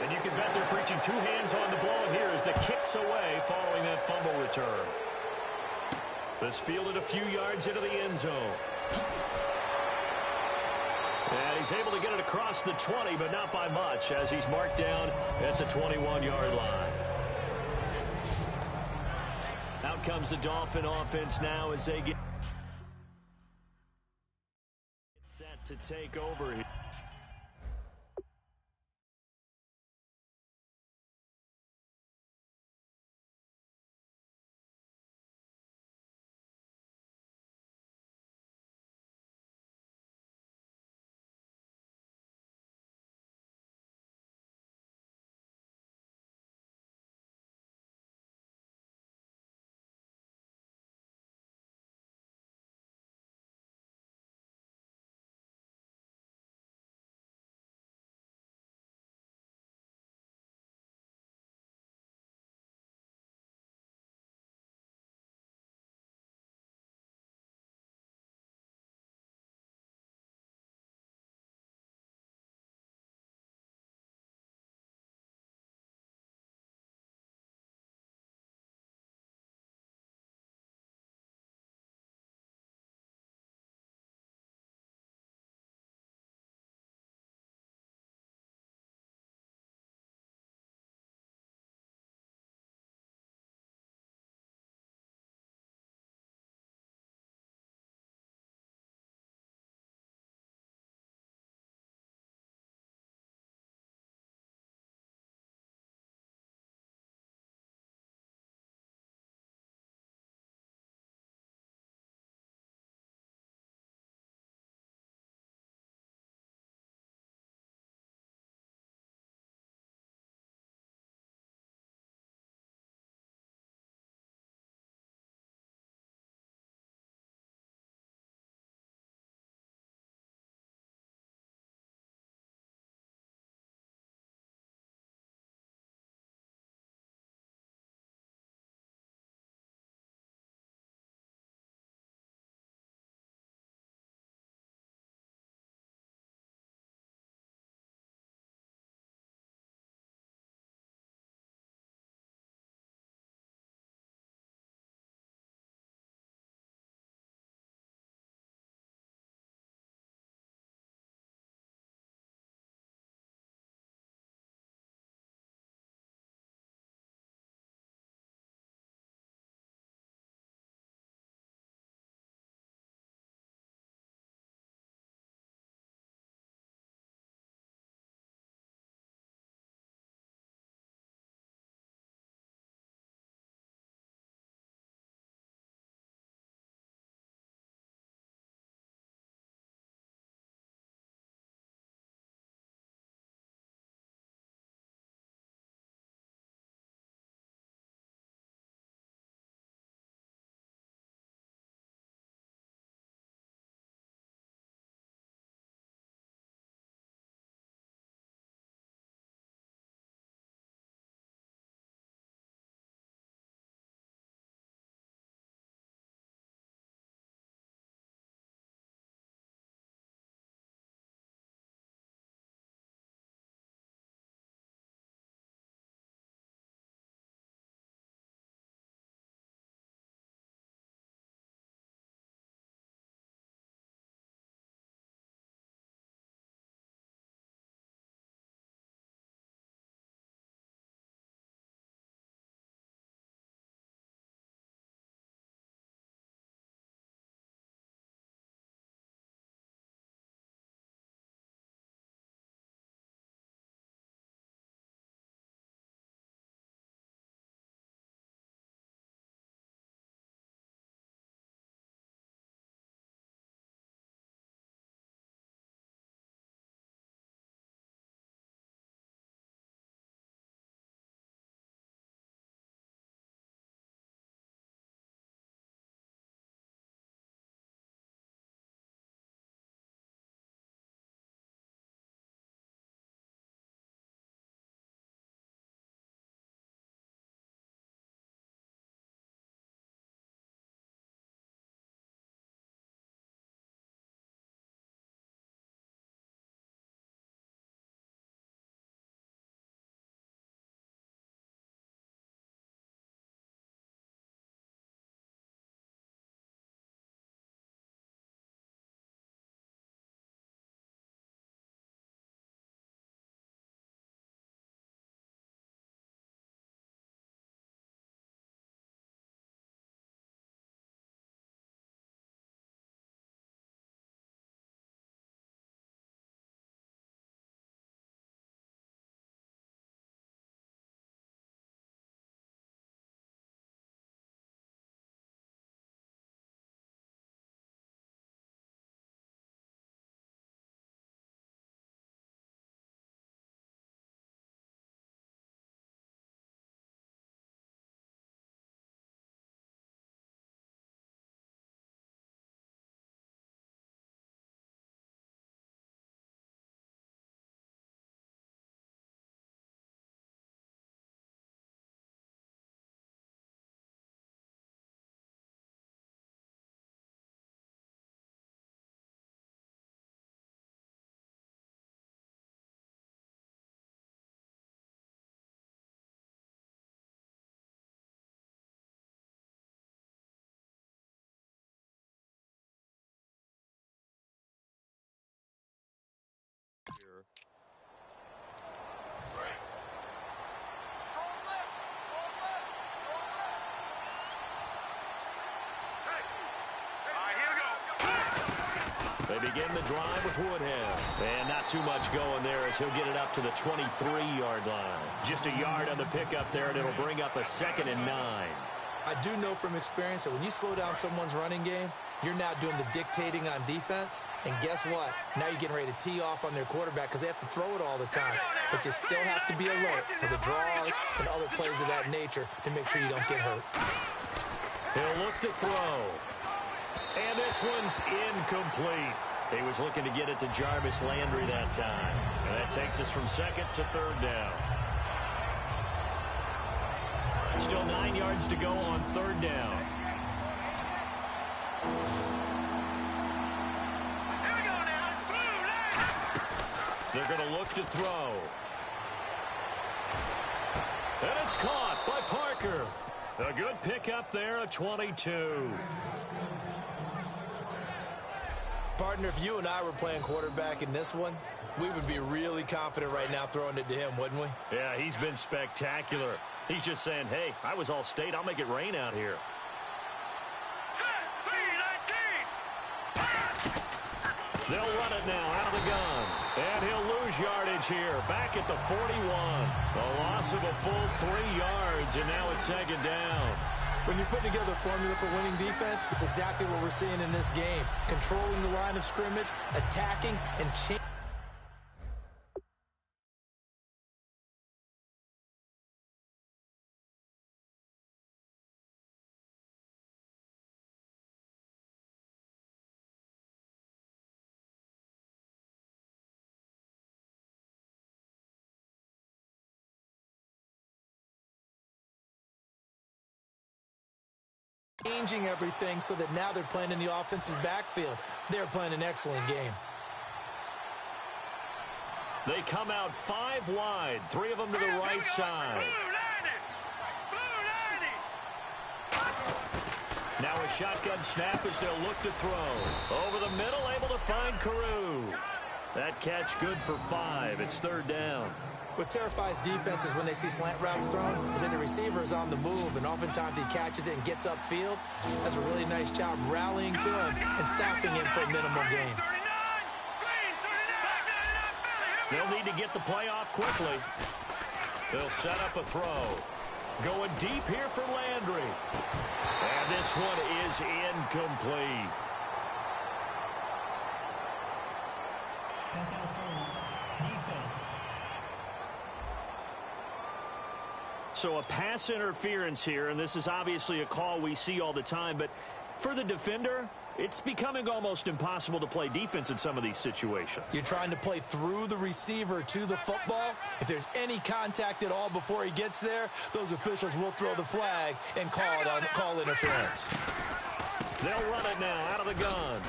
And you can bet they're preaching 2 hands on the ball here as the kick's away following that fumble return. This fielded a few yards into the end zone. And he's able to get it across the 20, but not by much, as he's marked down at the 21-yard line. Out comes the Dolphin offense now as they get set to take over here. begin the drive with Woodhead. And not too much going there as he'll get it up to the 23-yard line. Just a yard on the pickup there, and it'll bring up a 2nd and 9. I do know from experience that when you slow down someone's running game, you're now doing the dictating on defense. And guess what? Now you're getting ready to tee off on their quarterback because they have to throw it all the time. But you still have to be alert for the draws and other plays of that nature to make sure you don't get hurt. He'll look to throw. And this one's incomplete. He was looking to get it to Jarvis Landry that time. And that takes us from 2nd to 3rd down. Still 9 yards to go on 3rd down. Here we go now. They're going to look to throw. And it's caught by Parker. A good pickup there, a 22. Partner, if you and I were playing quarterback in this one, we would be really confident right now throwing it to him, wouldn't we? Yeah, he's been spectacular. He's just saying, hey, I was all state. I'll make it rain out here. They'll run it now out of the gun. And he'll lose yardage here. Back at the 41. A loss of a full 3 yards, and now it's 2nd down. When you put together a formula for winning defense, it's exactly what we're seeing in this game. Controlling the line of scrimmage, attacking, and changing. Changing everything so that now they're playing in the offense's backfield. They're playing an excellent game. They come out 5 wide, 3 of them to the right side. Now a shotgun snap as they'll look to throw. Over the middle, able to find Carew. That catch good for 5. It's 3rd down. What terrifies defenses when they see slant routes thrown is that the receiver is on the move, and oftentimes he catches it and gets upfield. Does a really nice job rallying to him and stopping him for a minimum gain. They'll need to get the play off quickly. They'll set up a throw. Going deep here for Landry. And this one is incomplete. Pass interference. Defense. So a pass interference here, and this is obviously a call we see all the time, but for the defender, it's becoming almost impossible to play defense in some of these situations. You're trying to play through the receiver to the football. If there's any contact at all before he gets there, those officials will throw the flag and call interference. They'll run it now out of the gun.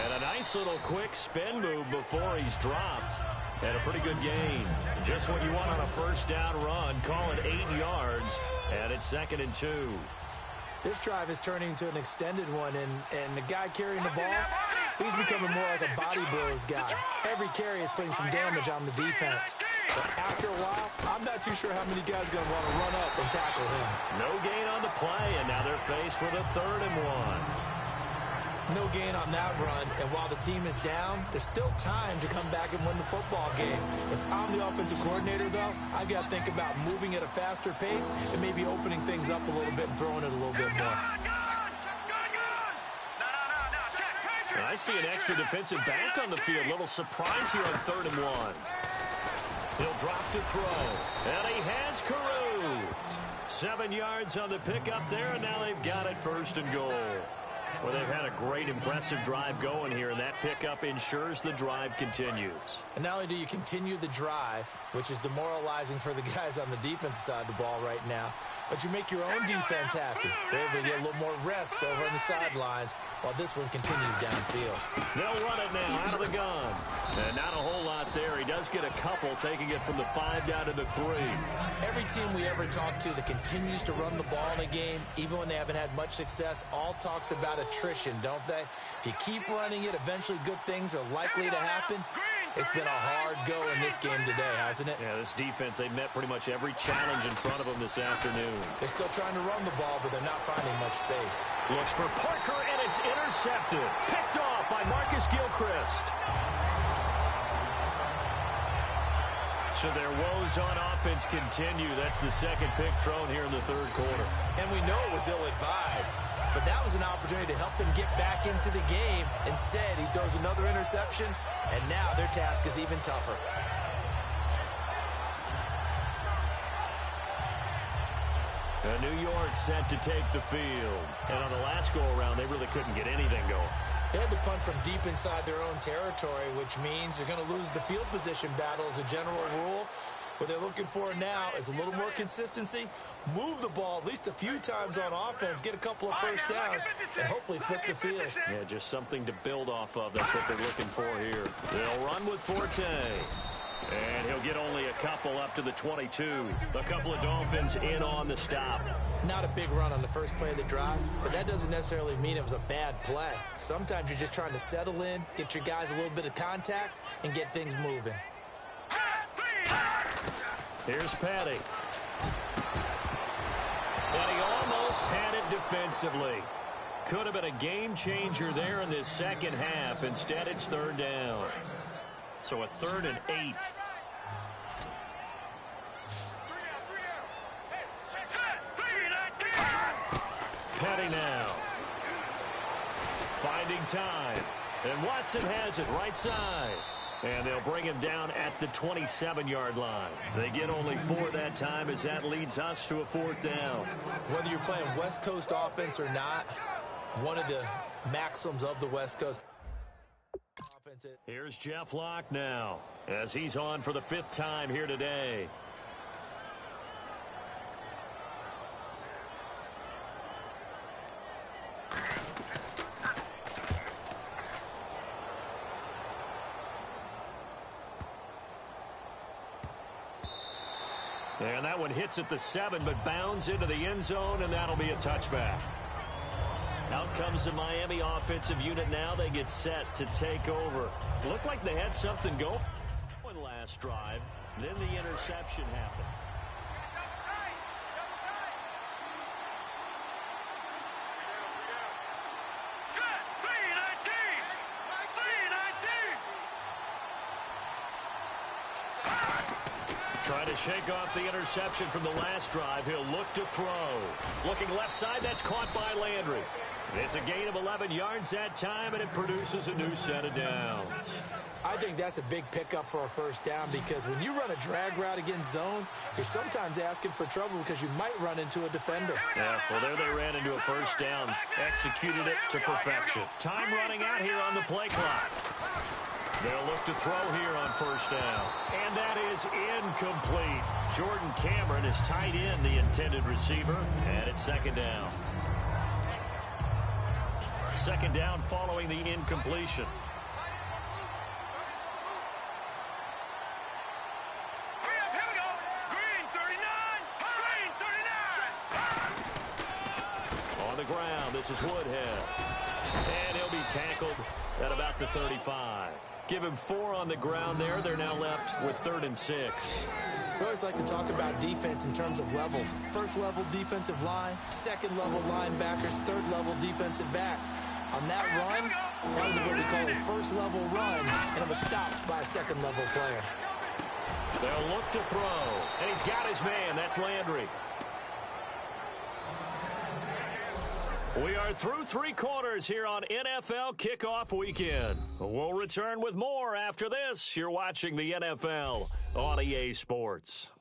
And a nice little quick spin move before he's dropped. And a pretty good gain. Just what you want on a first down run. Call it 8 yards. And it's 2nd and 2. This drive is turning into an extended one, and the guy carrying the ball, he's becoming more like a body blows guy. Every carry is putting some damage on the defense. But after a while, I'm not too sure how many guys are going to want to run up and tackle him. No gain on the play, and now they're faced with a 3rd and 1. No gain on that run, and while the team is down, there's still time to come back and win the football game. If I'm the offensive coordinator, though, I've got to think about moving at a faster pace and maybe opening things up a little bit and throwing it a little bit more. I see an extra defensive back on the field. Little surprise here on 3rd and 1. He'll drop to throw, and he has Carew. 7 yards on the pickup there, and now they've got it 1st and goal. Well, they've had a great, impressive drive going here, and that pickup ensures the drive continues. And not only do you continue the drive, which is demoralizing for the guys on the defensive side of the ball right now, but you make your own defense happy. They're able to get a little more rest over on the sidelines while this one continues downfield. They'll run it now out of the gun. And not a whole lot there. He does get a couple, taking it from the 5 down to the 3. Every team we ever talk to that continues to run the ball in a game, even when they haven't had much success, all talks about attrition, don't they? If you keep running it, eventually good things are likely to happen. It's been a hard go in this game today, hasn't it? Yeah, this defense, they met pretty much every challenge in front of them this afternoon. They're still trying to run the ball, but they're not finding much space. Looks for Parker, and it's intercepted. Picked off by Marcus Gilchrist. So their woes on offense continue. That's the second pick thrown here in the third quarter. And we know it was ill-advised, but that was an opportunity to help them get back into the game. Instead, he throws another interception, and now their task is even tougher. New York set to take the field. And on the last go-around, they really couldn't get anything going. They had to punt from deep inside their own territory, which means they're going to lose the field position battle as a general rule. What they're looking for now is a little more consistency, move the ball at least a few times on offense, get a couple of first downs, and hopefully flip the field. Yeah, just something to build off of. That's what they're looking for here. They'll run with Forte. And he'll get only a couple up to the 22. A couple of Dolphins in on the stop. Not a big run on the first play of the drive, but that doesn't necessarily mean it was a bad play. Sometimes you're just trying to settle in, get your guys a little bit of contact, and get things moving. Here's Patty. And he almost had it defensively. Could have been a game changer there in this second half. Instead, it's third down. So a 3rd and 8. Petty now. Finding time. And Watson has it right side. And they'll bring him down at the 27-yard line. They get only 4 that time as that leads us to a 4th down. Whether you're playing West Coast offense or not, one of the maxims of the West Coast offense. Here's Jeff Locke now as he's on for the 5th time here today. And that one hits at the 7, but bounds into the end zone, and that'll be a touchback. Out comes the Miami offensive unit now. They get set to take over. Looked like they had something going last drive. Then the interception happened. Trying to shake off the interception from the last drive. He'll look to throw. Looking left side, that's caught by Landry. It's a gain of 11 yards that time, and it produces a new set of downs. I think that's a big pickup for a first down because when you run a drag route against zone, you're sometimes asking for trouble because you might run into a defender. Yeah, well, there they ran into a first down. Executed it to perfection. Time running out here on the play clock. They'll look to throw here on first down. And that is incomplete. Jordan Cameron is tied in the intended receiver, and it's second down. Second down following the incompletion. Here we go. Green 39. Green 39. On the ground, this is Woodhead. And he'll be tackled at about the 35. Give him 4 on the ground there. They're now left with 3rd and 6. We always like to talk about defense in terms of levels. First level defensive line, second level linebackers, third level defensive backs. On that run, that was what we call a first level run, and it was stopped by a second level player. They'll look to throw, and he's got his man. That's Landry. We are through 3 quarters here on NFL Kickoff Weekend. We'll return with more after this. You're watching the NFL on EA Sports.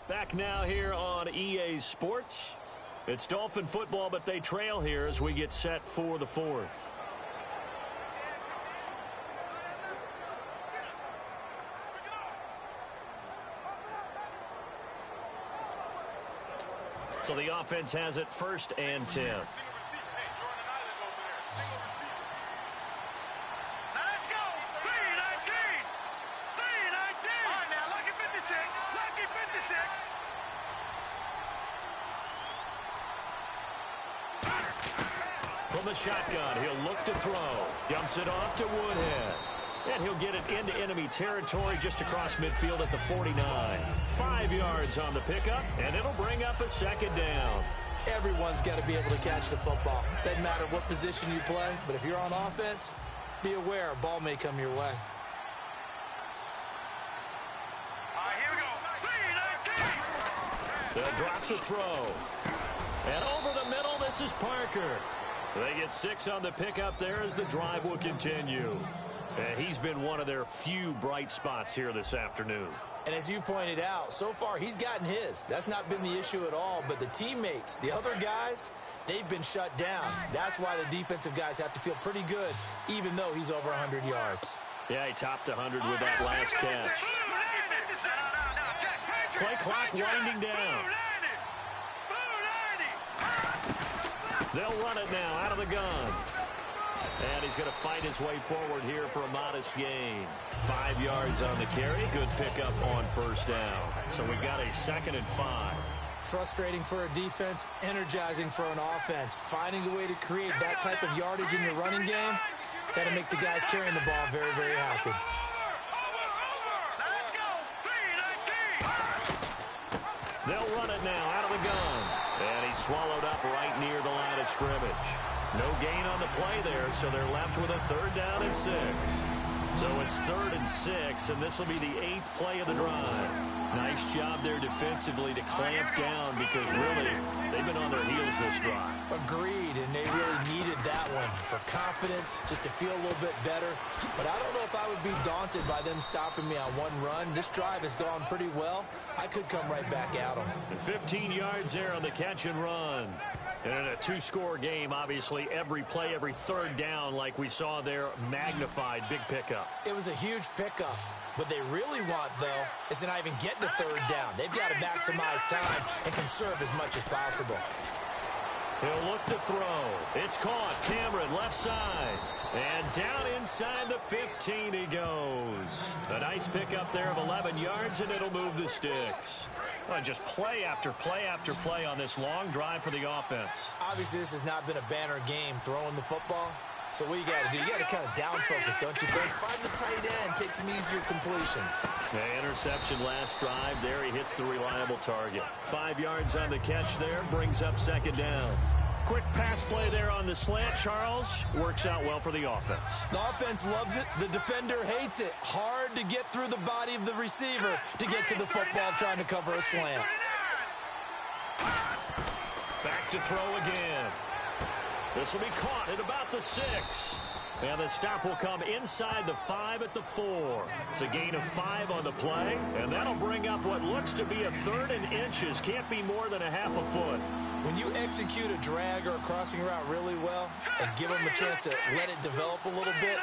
Back now here on EA Sports. It's Dolphin football, but they trail here as we get set for the 4th. So the offense has it 1st and 10. Now let's go. 3-19. 3-19. All right, now, lucky 56. Lucky 56. From the shotgun, he'll look to throw. Dumps it off to Woodhead. And he'll get it into enemy territory just across midfield at the 49. 5 yards on the pickup, and it'll bring up a second down. Everyone's got to be able to catch the football. Doesn't matter what position you play, but if you're on offense, be aware a ball may come your way. Here we go. 3-19. They'll drop the throw. And over the middle, this is Parker. They get 6 on the pickup there as the drive will continue. And he's been one of their few bright spots here this afternoon. And as you pointed out, so far he's gotten his. That's not been the issue at all. But the teammates, the other guys, they've been shut down. That's why the defensive guys have to feel pretty good, even though he's over 100 yards. Yeah, he topped 100 with that last catch. Play clock winding down. They'll run it now out of the gun. And he's going to fight his way forward here for a modest gain. 5 yards on the carry. Good pickup on first down. So we've got a 2nd and 5. Frustrating for a defense, energizing for an offense. Finding a way to create that type of yardage in your running game, that'll make the guys carrying the ball very, very happy. They'll run it now out of the gun. And he's swallowed up right near the line of scrimmage. No gain on the play there, so they're left with a 3rd down and 6. So it's 3rd and 6, and this will be the 8th play of the drive. Nice job there defensively to clamp down because really they've been on their heels this drive. Agreed, and they really needed that one for confidence, just to feel a little bit better. But I don't know if I would be daunted by them stopping me on one run. This drive has gone pretty well. I could come right back at them. And 15 yards there on the catch and run. And in a 2-score game, obviously, every play, every 3rd down, like we saw there, magnified, big pickup. It was a huge pickup. What they really want, though, is to not even get to 3rd down. They've got to maximize time and conserve as much as possible. He'll look to throw. It's caught. Cameron, left side. And down inside the 15 he goes. A nice pickup there of 11 yards, and it'll move the sticks. Well, just play after play after play on this long drive for the offense. Obviously, this has not been a banner game throwing the football. So what you got to do, you got to kind of down focus, don't you think? Find the tight end, take some easier completions. The interception last drive there. He hits the reliable target. 5 yards on the catch there, brings up 2nd down. Quick pass play there on the slant. Charles works out well for the offense. The offense loves it. The defender hates it. Hard to get through the body of the receiver to get to the football trying to cover a slant. Back to throw again. This will be caught at about the 6. And the stop will come inside the 5 at the 4. It's a gain of 5 on the play, and that'll bring up what looks to be a 3rd and inches. Can't be more than a half a foot. When you execute a drag or a crossing route really well and give them a chance to let it develop a little bit,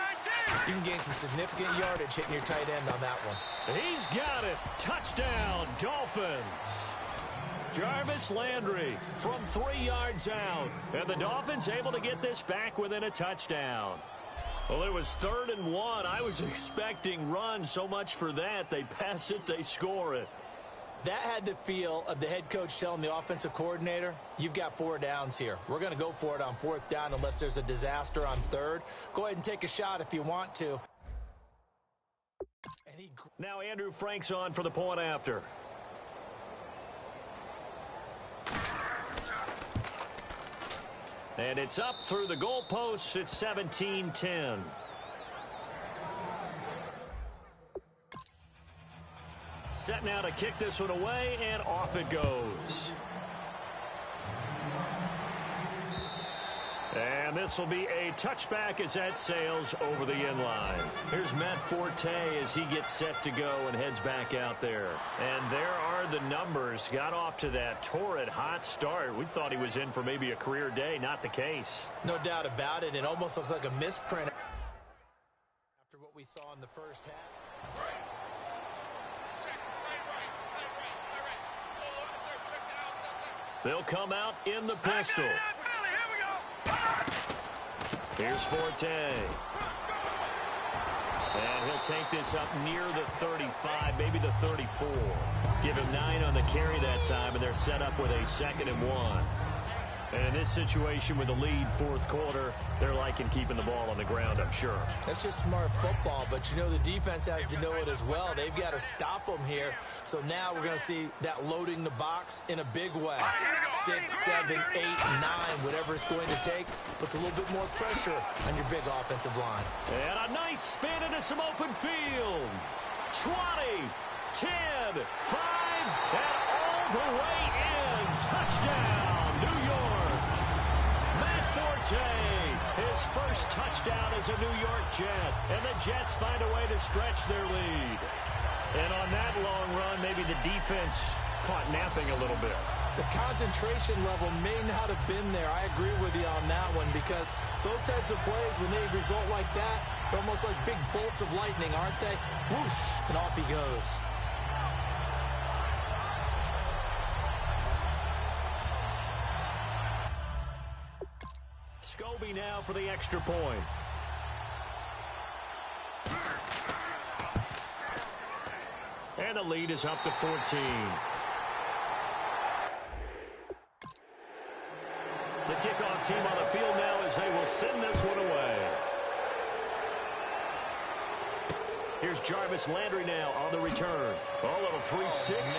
you can gain some significant yardage hitting your tight end on that one. He's got it. Touchdown, Dolphins. Jarvis Landry from 3 yards out. And the Dolphins able to get this back within a touchdown. Well, it was 3rd and 1. I was expecting run. So much for that. They pass it, they score it. That had the feel of the head coach telling the offensive coordinator, you've got 4 downs here. We're going to go for it on 4th down unless there's a disaster on 3rd. Go ahead and take a shot if you want to. Now Andrew Frank's on for the point after. And it's up through the goalposts. It's 17-10. Set now to kick this one away, and off it goes. And this will be a touchback as that sails over the end line. Here's Matt Forte as he gets set to go and heads back out there. And there are the numbers. Got off to that torrid hot start. We thought he was in for maybe a career day. Not the case. No doubt about it. It almost looks like a misprint after what we saw in the first half. They'll come out in the pistol. Here's Forte. And he'll take this up near the 35, maybe the 34. Give him 9 on the carry that time, and they're set up with a 2nd and 1. And in this situation with the lead fourth quarter, they're liking keeping the ball on the ground, I'm sure. That's just smart football, but you know the defense has to know it as well. They've got to stop them here. So now we're going to see that loading the box in a big way. 6, 7, 8, 9, whatever it's going to take, puts a little bit more pressure on your big offensive line. And a nice spin into some open field. 20, 10, 5, and all the way in. Touchdown, New York. Matt Forte, his first touchdown as a New York Jet. And the Jets find a way to stretch their lead. And on that long run, maybe the defense caught napping a little bit. The concentration level may not have been there. I agree with you on that one because those types of plays, when they result like that, they're almost like big bolts of lightning, aren't they? Whoosh, and off he goes. Scobie now for the extra point. And the lead is up to 14. The kickoff team on the field now as they will send this one away. Here's Jarvis Landry now on the return. Oh, a little 360.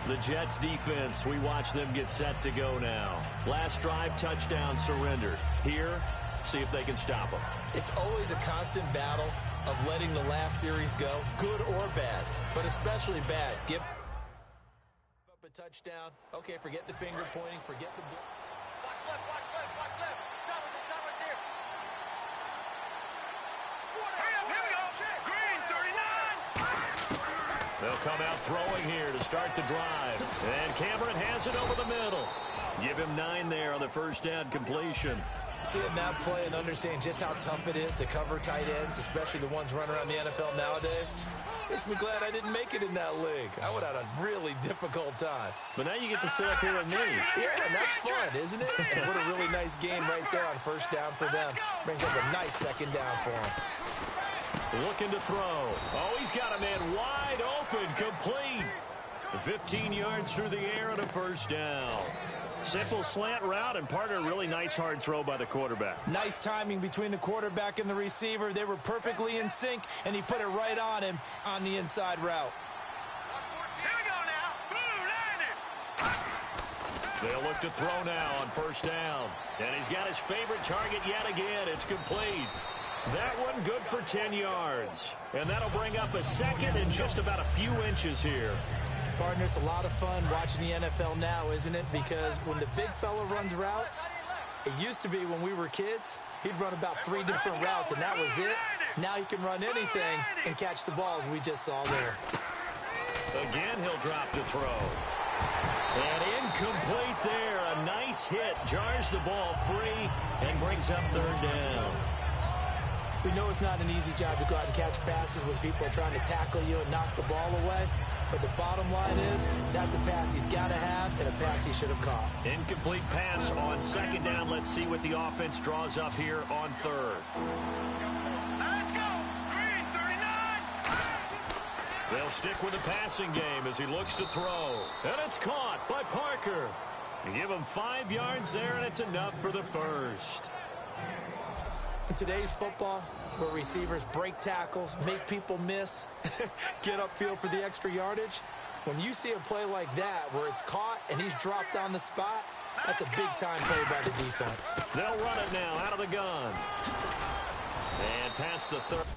The Jets defense, we watch them get set to go now. Last drive, touchdown surrendered. Here, see if they can stop them. It's always a constant battle of letting the last series go, good or bad, but especially bad. Give up a touchdown. Okay, forget the finger pointing, forget the... Watch left, watch left, watch left. Stop right there. Here we go. Green, 39. They'll come out throwing here to start the drive. And Cameron has it over the middle. Give him 9 there on the first down completion. Seeing that play and understanding just how tough it is to cover tight ends, especially the ones running around the NFL nowadays, makes me glad I didn't make it in that league. I would have had a really difficult time. But now you get to sit up here with me. Yeah, and that's fun, isn't it? And what a really nice game right there on first down for them. Brings up a nice second down for them. Looking to throw. Oh, he's got a man wide open, complete. 15 yards through the air and a first down. Simple slant route, and part of a really nice hard throw by the quarterback. Nice timing between the quarterback and the receiver. They were perfectly in sync, and he put it right on him on the inside route. Here we go now. Blue, They'll look to throw now on first down. And he's got his favorite target yet again. It's complete. That one good for 10 yards. And that'll bring up a second in just about a few inches here. Partner, it's a lot of fun watching the NFL now, isn't it? Because when the big fella runs routes, it used to be when we were kids, he'd run about 3 different routes, and that was it. Now he can run anything and catch the balls we just saw there. Again, he'll drop to throw. And incomplete there. A nice hit. Jars the ball free and brings up third down. We know it's not an easy job to go out and catch passes when people are trying to tackle you and knock the ball away. But the bottom line is, that's a pass he's got to have and a pass he should have caught. Incomplete pass on second down. Let's see what the offense draws up here on third. let's go. Green, 39. They'll stick with the passing game as he looks to throw. And it's caught by Parker. You give him 5 yards there, and it's enough for the first. In today's football, where receivers break tackles, make people miss, get upfield for the extra yardage, when you see a play like that where it's caught and he's dropped on the spot, that's a big-time play by the defense. They'll run it now out of the gun. And past the 30.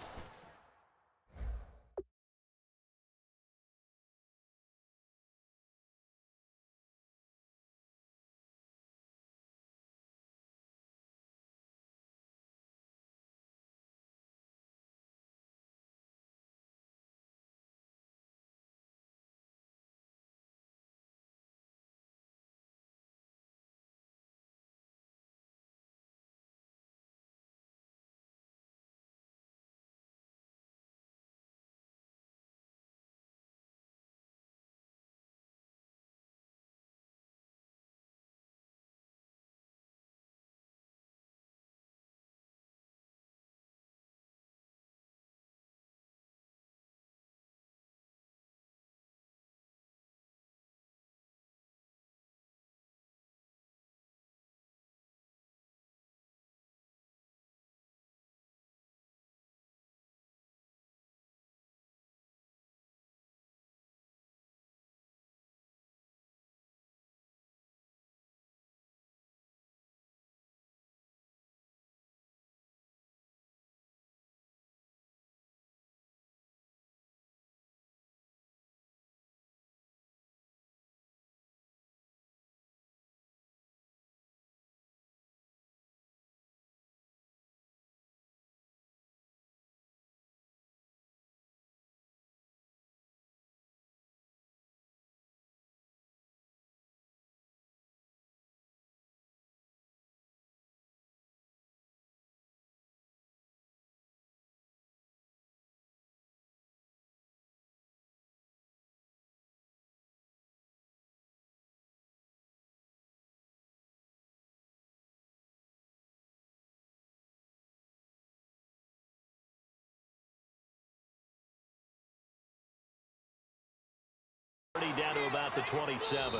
20 down to about the 27.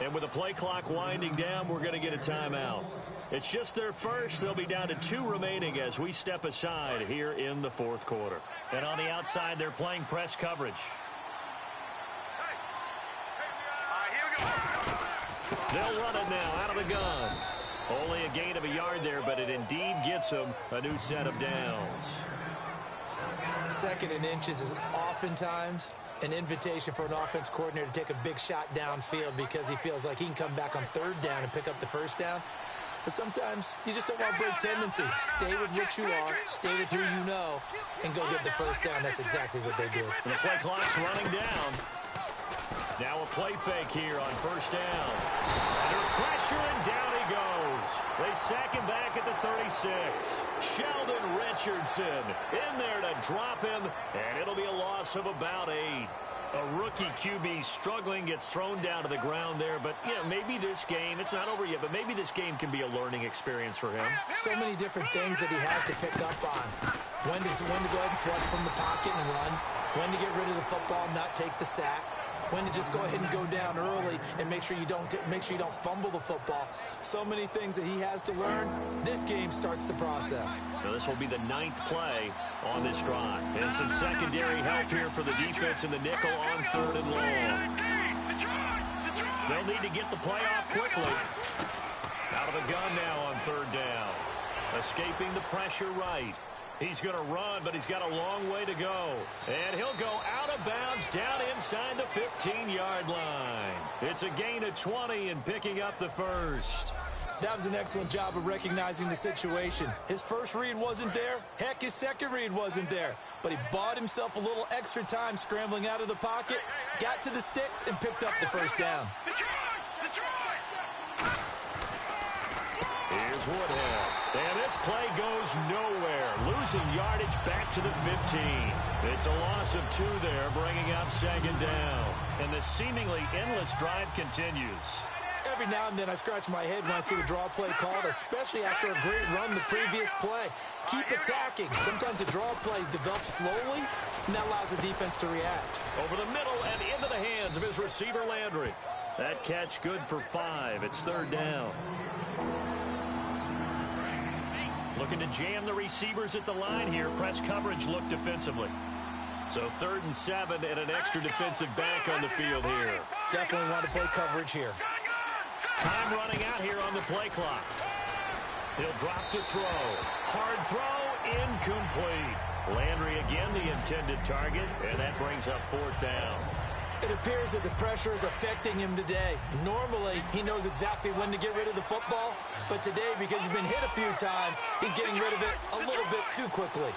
And with the play clock winding down, we're going to get a timeout. It's just their first. They'll be down to 2 remaining as we step aside here in the fourth quarter. And on the outside, they're playing press coverage. They'll run it now out of the gun. Only a gain of a yard there, but it indeed gets them a new set of downs. 2nd and inches is oftentimes an invitation for an offense coordinator to take a big shot downfield because he feels like he can come back on 3rd down and pick up the 1st down. But sometimes you just don't want to break tendency. Stay with what you are, stay with who you know, and go get the 1st down. That's exactly what they did. And the play clock's running down. Now a play fake here on 1st down. Under pressure, and down he goes. They sack him back at the 36. Sheldon Richardson in there to drop him, and it'll be a loss of about 8. A rookie QB struggling, gets thrown down to the ground there. But, you know, maybe this game, it's not over yet, but maybe this game can be a learning experience for him. So many different things that he has to pick up on. When to go ahead and flush from the pocket and run. When to get rid of the football and not take the sack. When to just go ahead and go down early and make sure you don't fumble the football. So many things that he has to learn. This game starts the process. So this will be the 9th play on this drive. And some secondary help here for the defense in the nickel on 3rd and long. They'll need to get the play off quickly. Out of the gun now on 3rd down. Escaping the pressure right. He's going to run, but he's got a long way to go. And he'll go out of bounds down inside the 15-yard line. It's a gain of 20 and picking up the 1st. That was an excellent job of recognizing the situation. His first read wasn't there. Heck, his second read wasn't there. But he bought himself a little extra time scrambling out of the pocket, got to the sticks, and picked up the 1st down. Here's Woodhead. And this play goes nowhere. Losing yardage back to the 15. It's a loss of 2 there, bringing up 2nd down. And the seemingly endless drive continues. Every now and then I scratch my head when I see the draw play called, especially after a great run the previous play. Keep attacking. Sometimes the draw play develops slowly, and that allows the defense to react. Over the middle and into the hands of his receiver, Landry. That catch good for 5. It's 3rd down. Looking to jam the receivers at the line here. Press coverage look defensively. So 3rd and 7 and an extra defensive back on the field here. Definitely want to play coverage here. Time running out here on the play clock. He'll drop to throw. Hard throw, incomplete. Landry again the intended target, and that brings up 4th down. It appears that the pressure is affecting him today. Normally, he knows exactly when to get rid of the football, but today, because he's been hit a few times, he's getting rid of it a little bit too quickly.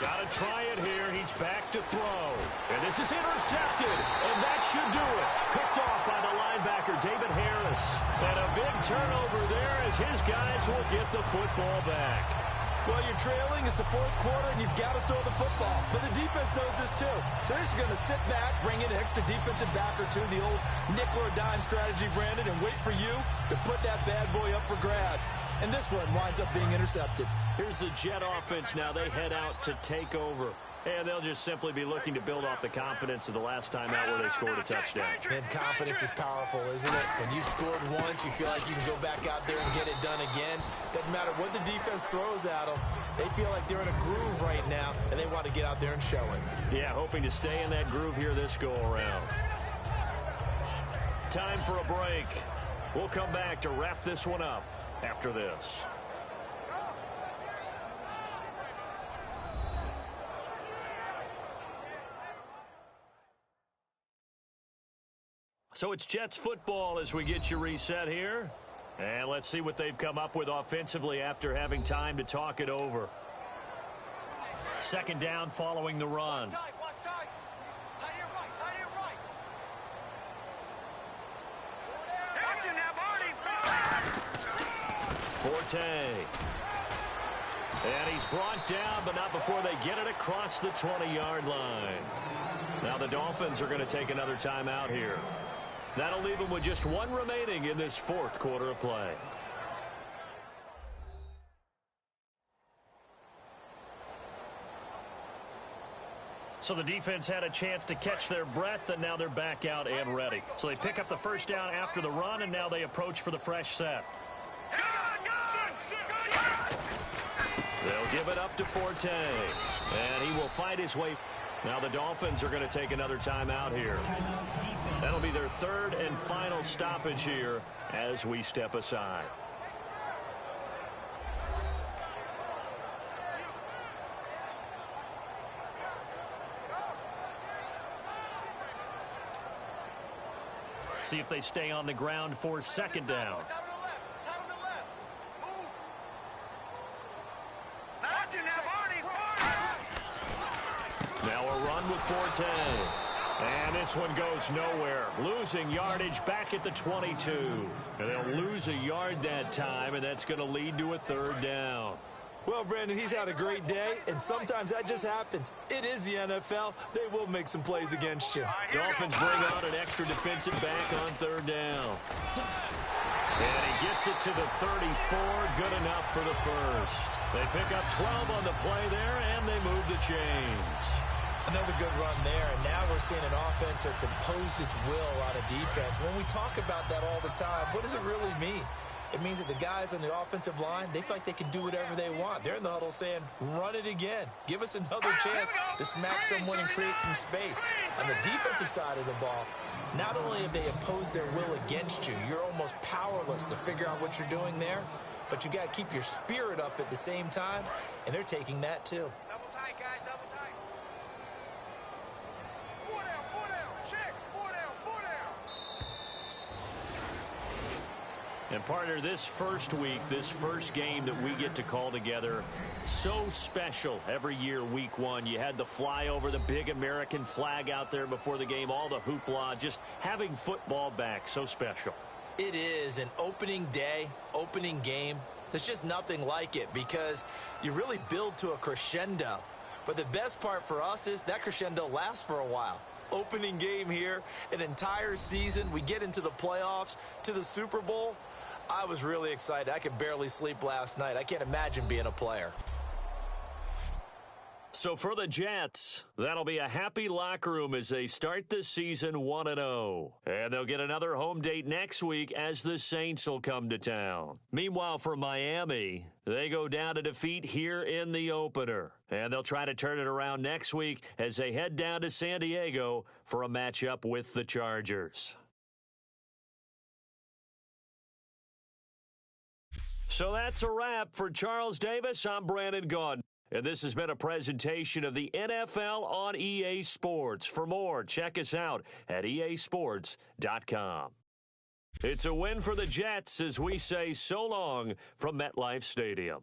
Got to try it here. He's back to throw. And this is intercepted, and that should do it. Picked off by the linebacker, David Harris. And a big turnover there as his guys will get the football back. Well, you're trailing. It's the 4th quarter, and you've got to throw the football. But the defense knows this, too. So they're just going to sit back, bring in an extra defensive back or two, the old nickel or dime strategy, Brandon, and wait for you to put that bad boy up for grabs. And this one winds up being intercepted. Here's the Jet offense now. They head out to take over. And they'll just simply be looking to build off the confidence of the last time out where they scored a touchdown. And confidence is powerful, isn't it? When you've scored once, you feel like you can go back out there and get it done again. Doesn't matter what the defense throws at them. They feel like they're in a groove right now, and they want to get out there and show it. Yeah, hoping to stay in that groove here this go-around. Time for a break. We'll come back to wrap this one up after this. So it's Jets football as we get you reset here. And let's see what they've come up with offensively after having time to talk it over. 2nd down following the run. Forte. And he's brought down, but not before they get it across the 20-yard line. Now the Dolphins are going to take another timeout here. That'll leave them with just 1 remaining in this 4th quarter of play. So the defense had a chance to catch their breath, and now they're back out and ready. So they pick up the first down after the run, and now they approach for the fresh set. They'll give it up to Forte, and he will fight his way. Now the Dolphins are going to take another timeout here. That'll be their third and final stoppage here as we step aside. See if they stay on the ground for second down. Now a run with Forte. And this one goes nowhere. Losing yardage back at the 22. And they'll lose a yard that time, and that's going to lead to a third down. Well, Brandon, he's had a great day, and sometimes that just happens. It is the NFL. They will make some plays against you. Dolphins bring out an extra defensive back on third down. And he gets it to the 34. Good enough for the first. They pick up 12 on the play there, and they move the chains. Another good run there, and now we're seeing an offense that's imposed its will on a defense. When we talk about that all the time, what does it really mean? It means that the guys on the offensive line, they feel like they can do whatever they want. They're in the huddle saying, run it again. Give us another chance to smack someone and create some space. On the defensive side of the ball, not only have they imposed their will against you, you're almost powerless to figure out what you're doing there, but you got to keep your spirit up at the same time, and they're taking that too. Double tight, guys, double tight. 4 down, check, 4 down, 4 down. And partner, this first week, this first game that we get to call together, so special every year, week one. You had the flyover, the big American flag out there before the game, all the hoopla, just having football back, so special. It is an opening day, opening game. There's just nothing like it because you really build to a crescendo. But the best part for us is that crescendo lasts for a while. Opening game here, an entire season. We get into the playoffs, to the Super Bowl. I was really excited. I could barely sleep last night. I can't imagine being a player. So for the Jets, that'll be a happy locker room as they start the season 1-0. And they'll get another home date next week as the Saints will come to town. Meanwhile, for Miami, they go down to defeat here in the opener. And they'll try to turn it around next week as they head down to San Diego for a matchup with the Chargers. So that's a wrap. For Charles Davis, I'm Brandon Gaudin. And this has been a presentation of the NFL on EA Sports. For more, check us out at easports.com. It's a win for the Jets as we say so long from MetLife Stadium.